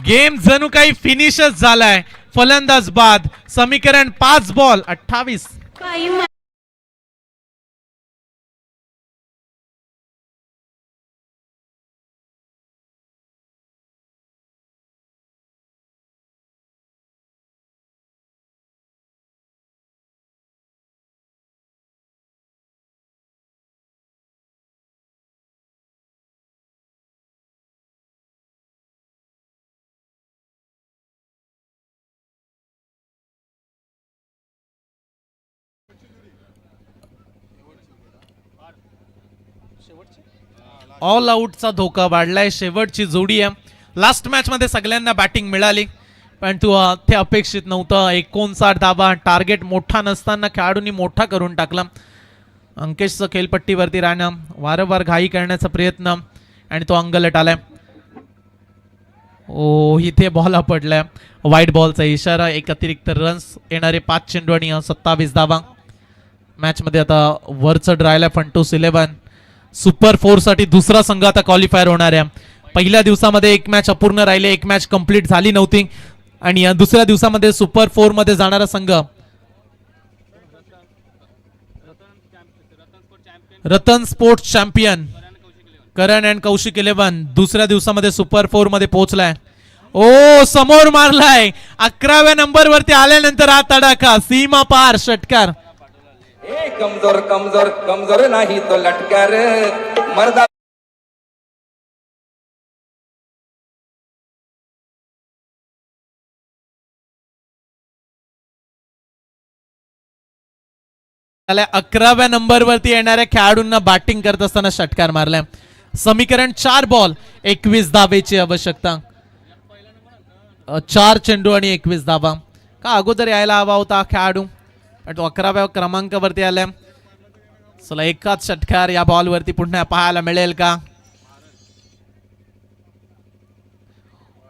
गेम जणू काही फिनिशच झालाय. फलंदाज बाद. समीकरण 5 बॉल 28. ऑल आउटचा धोका वाढलाय. शेवटची जोडी आहे. लास्ट मॅच मध्ये सगळ्यांना बॅटिंग मिळाली पण ते अपेक्षित नव्हतं. 59 धावा. टार्गेट मोठा नसताना खेळाडूंनी मोठा करून टाकला. अंकेशचं खेळपट्टीवरती राहणं, वारंवार घाई करण्याचा प्रयत्न आणि तो अंगलट आलाय. ओ इथे बॉल पडलाय. वाईट बॉलचा इशारा. एक अतिरिक्त रन्स येणारे 5 चेंडू आणि 27 धावा. मॅच मध्ये आता वरचढ राहिलाय फंटूस 11. सुपर 4 साठी दुसरा संघ आता क्वालिफायर होणार आहे. पहिल्या दिवसामध्ये एक मॅच अपूर्ण राहिले, एक मॅच कंप्लीट झाली नव्हती आणि दुसऱ्या दिवसामध्ये सुपर 4 मध्ये जाणारा संघ Ratan sports champion Karan and Kaushik 11 दुसऱ्या दिवसामध्ये सुपर 4 मध्ये पोहोचलाय. ओ समोर मारलाय. 11व्या नंबर वरती आल्यानंतर हा तडाखा. सीमा पार षटकार. कमजोर कमजोर कमजोर नाही तो लटकार मर्दा. त्याला 11व्या नंबरवरती येणाऱ्या खेळाडूंना बॅटिंग करत असताना षटकार मारलाय. समीकरण 4 बॉल 21 धावेची आवश्यकता. 4 चेंडू आणि 21 धावा. का अगोदर यायला हवा होता खेळाडू पण तो 11व्या क्रमांकावरती आलाय. चला एकाच षटकार या बॉलवरती पुन्हा पाहायला मिळेल का.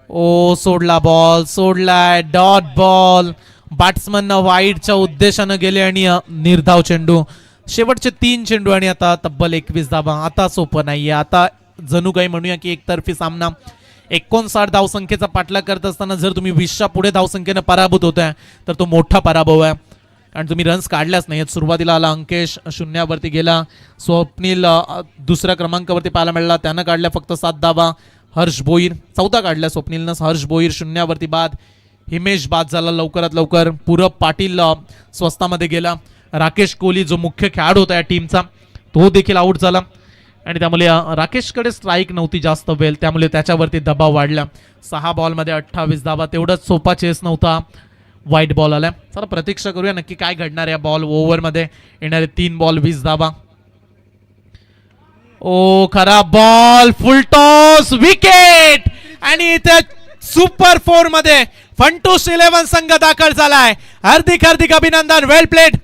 ओ सोडला बॉल, सोडलाय डॉट बॉल. बॅट्समन वाईडच्या उद्देशानं गेले आणि निर्धाव चेंडू. शेवटचे 3 चेंडू आणि आता तब्बल 21 धावा. आता सोपं नाहीये. आता जणू काही म्हणूया की एकतर्फी सामना. 59 धावसंख्येचा पाठलाग करत असताना जर तुम्ही 20च्या पुढे धावसंख्येनं पराभूत होताय तर तो मोठा पराभव आहे आणि तुम्ही रन्स काढल्याच नाहीत. सुरुवातीला आला अंकेश 0वरती गेला. स्वप्नील 2ऱ्या क्रमांकावरती पाहायला मिळाला, त्यानं काढल्या फक्त 7 धावा. हर्ष भोईर 14 काढल्या स्वप्नीलनं. हर्ष भोईर 0वरती बाद. हिमेश बाद झाला लवकरात लवकर. पूरब पाटील स्वस्तामध्ये गेला. राकेश कोहली जो मुख्य खेळाडू होता या टीमचा तो देखील आउट झाला आणि त्यामुळे राकेशकडे स्ट्राईक नव्हती जास्त वेळ, त्यामुळे त्याच्यावरती दबाव वाढला. 6 बॉलमध्ये 28 धावा. तेवढाच सोपा चेस नव्हता. वाईट बॉल आलाय. चला प्रतीक्षा करूया नक्की काय घडणार या बॉल ओव्हरमध्ये. येणारे 3 बॉल 20 धावा. ओ खराब बॉल, फुल टॉस, विकेट आणि इथे सुपर 4 मध्ये फंटूस 11 संघ दाखल झालाय. हार्दिक हार्दिक अभिनंदन. वेल प्लेड.